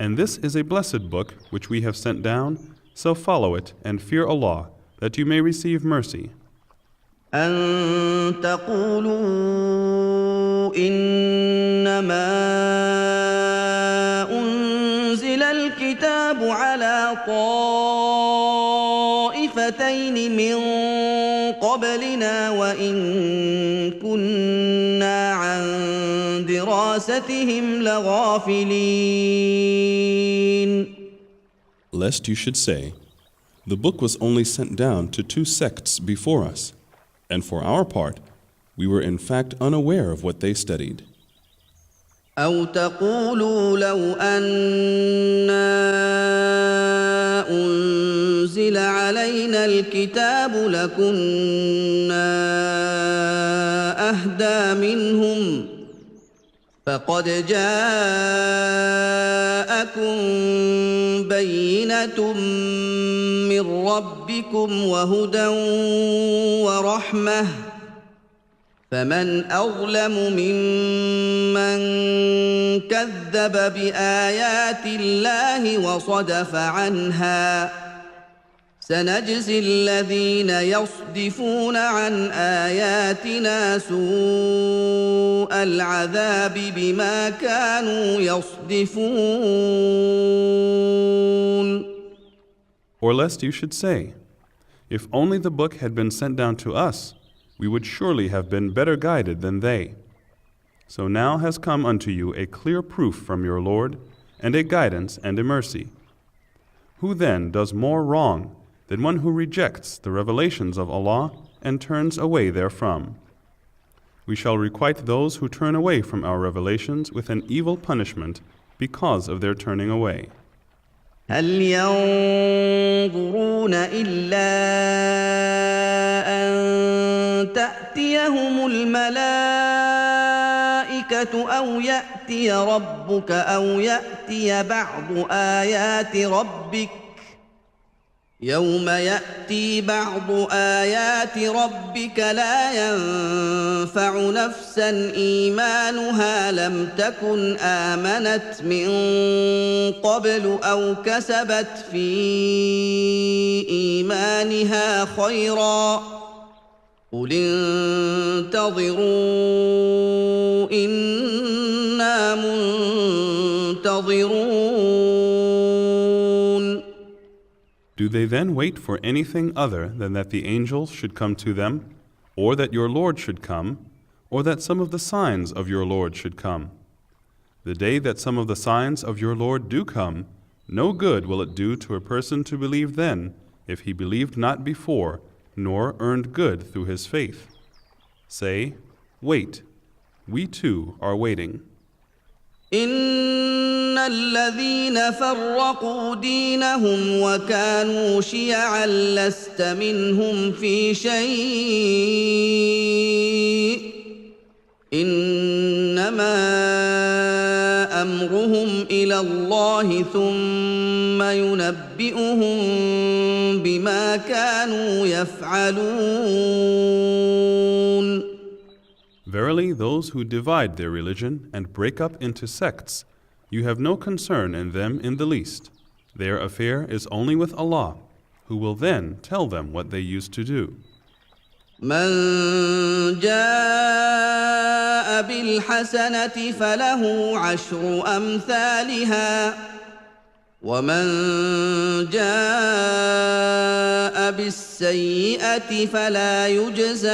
And this is a blessed book which we have sent down, so follow it and fear Allah, that you may receive mercy. أن تقولوا إنما أنزل الكتاب على طائفتين من قبلنا وإن كنا عن دراستهم لغافلين. Lest you should say, the book was only sent down to 2 sects before us, and for our part, we were in fact unaware of what they studied. أو تقولوا لو أنا أنزل علينا الكتاب لكنا أهدى منهم فقد جاءكم بينة من ربكم وهدى ورحمة فمن أظلم ممن كذب بآيات الله وصدف عنها سنجزي الذين يصدفون عن آياتنا سوء العذاب بما كانوا يصدفون. Or lest you should say, if only the book had been sent down to us, we would surely have been better guided than they. So now has come unto you a clear proof from your Lord, and a guidance and a mercy. Who then does more wrong than one who rejects the revelations of Allah and turns away therefrom? We shall requite those who turn away from our revelations with an evil punishment because of their turning away. هل ينظرون إلا أن تأتيهم الملائكة أو يأتي ربك أو يأتي بعض آيات ربك يوم يأتي بعض آيات ربك لا ينفع نفسا إيمانها لم تكن آمنت من قبل أو كسبت في إيمانها خيرا قل انتظروا إنا منتظرون. Do they then wait for anything other than that the angels should come to them, or that your Lord should come, or that some of the signs of your Lord should come? The day that some of the signs of your Lord do come, no good will it do to a person to believe then, if he believed not before, nor earned good through his faith. Say, wait, we too are waiting. إن الذين فرقوا دينهم وكانوا شيعا لست منهم في شيء إنما أمرهم إلى الله ثم ينبئهم بما كانوا يفعلون. Verily, those who divide their religion and break up into sects, you have no concern in them in the least. Their affair is only with Allah, who will then tell them what they used to do. من جاء بالحسنة فله عشر أمثالها ومن جاء بالسيئة فلا يجزى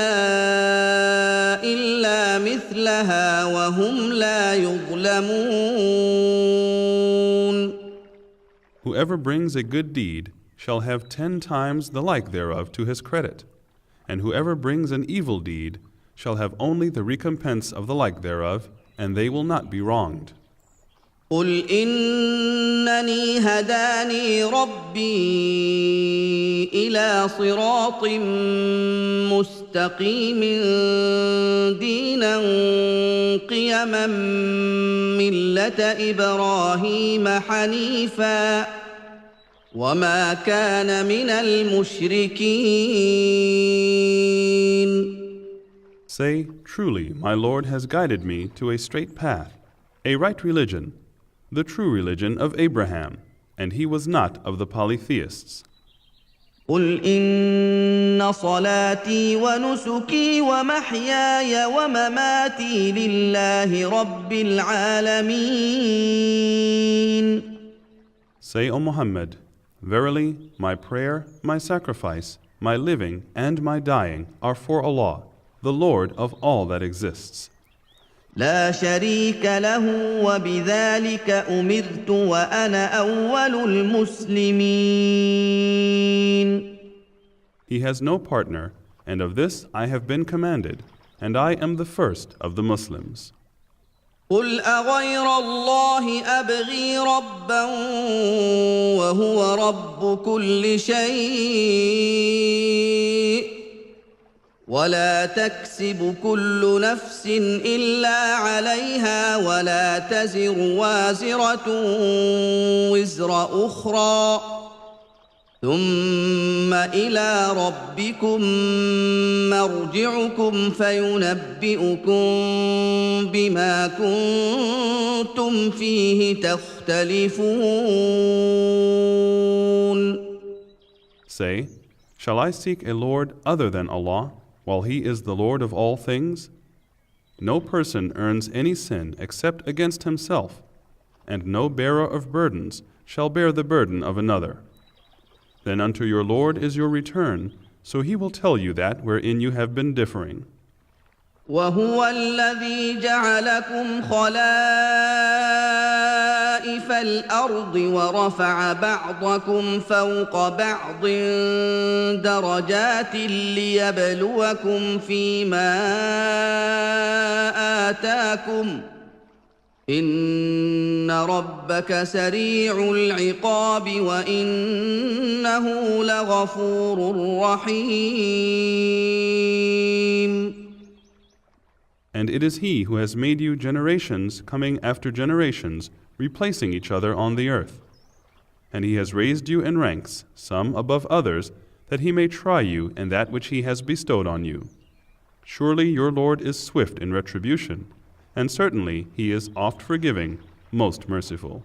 إلا مثلها وهم لا يظلمون. Whoever brings a good deed shall have 10 times the like thereof to his credit, and whoever brings an evil deed shall have only the recompense of the like thereof, and they will not be wronged. قل إنني هداني ربي إلى صراط مستقيم دينا قيما ملة إبراهيم حنيفا وما كان من المشركين. Say, truly, my Lord has guided me to a straight path, a right religion, the true religion of Abraham, and he was not of the polytheists. قل إن صلاتي ونسكي ومحياي ومماتي لله رب العالمين. Say, O Muhammad, verily, my prayer, my sacrifice, my living, and my dying are for Allah, the Lord of all that exists. لا شريك له وبذلك أمرت وأنا أول المسلمين. He has no partner, and of this I have been commanded, and I am the first of the Muslims. قل أغير الله أبغي ربا وهو رب كل شيء ولا تكسب كل نفس إلا عليها ولا تزر وازرة وزر أخرى ثم إلى ربكم مرجعكم فينبئكم بما كنتم فيه تختلفون. Say, shall I seek a Lord other than Allah, while He is the Lord of all things? No person earns any sin except against himself, and no bearer of burdens shall bear the burden of another. Then unto your Lord is your return, so He will tell you that wherein you have been differing. وهو الذي جعلكم خلائف الأرض ورفع بعضكم فوق بعض درجات ليبلوكم فيما آتاكم إن ربك سريع العقاب وإنه لغفور رحيم. And it is He who has made you generations coming after generations, replacing each other on the earth. And He has raised you in ranks, some above others, that He may try you in that which He has bestowed on you. Surely your Lord is swift in retribution, and certainly He is oft forgiving, most merciful.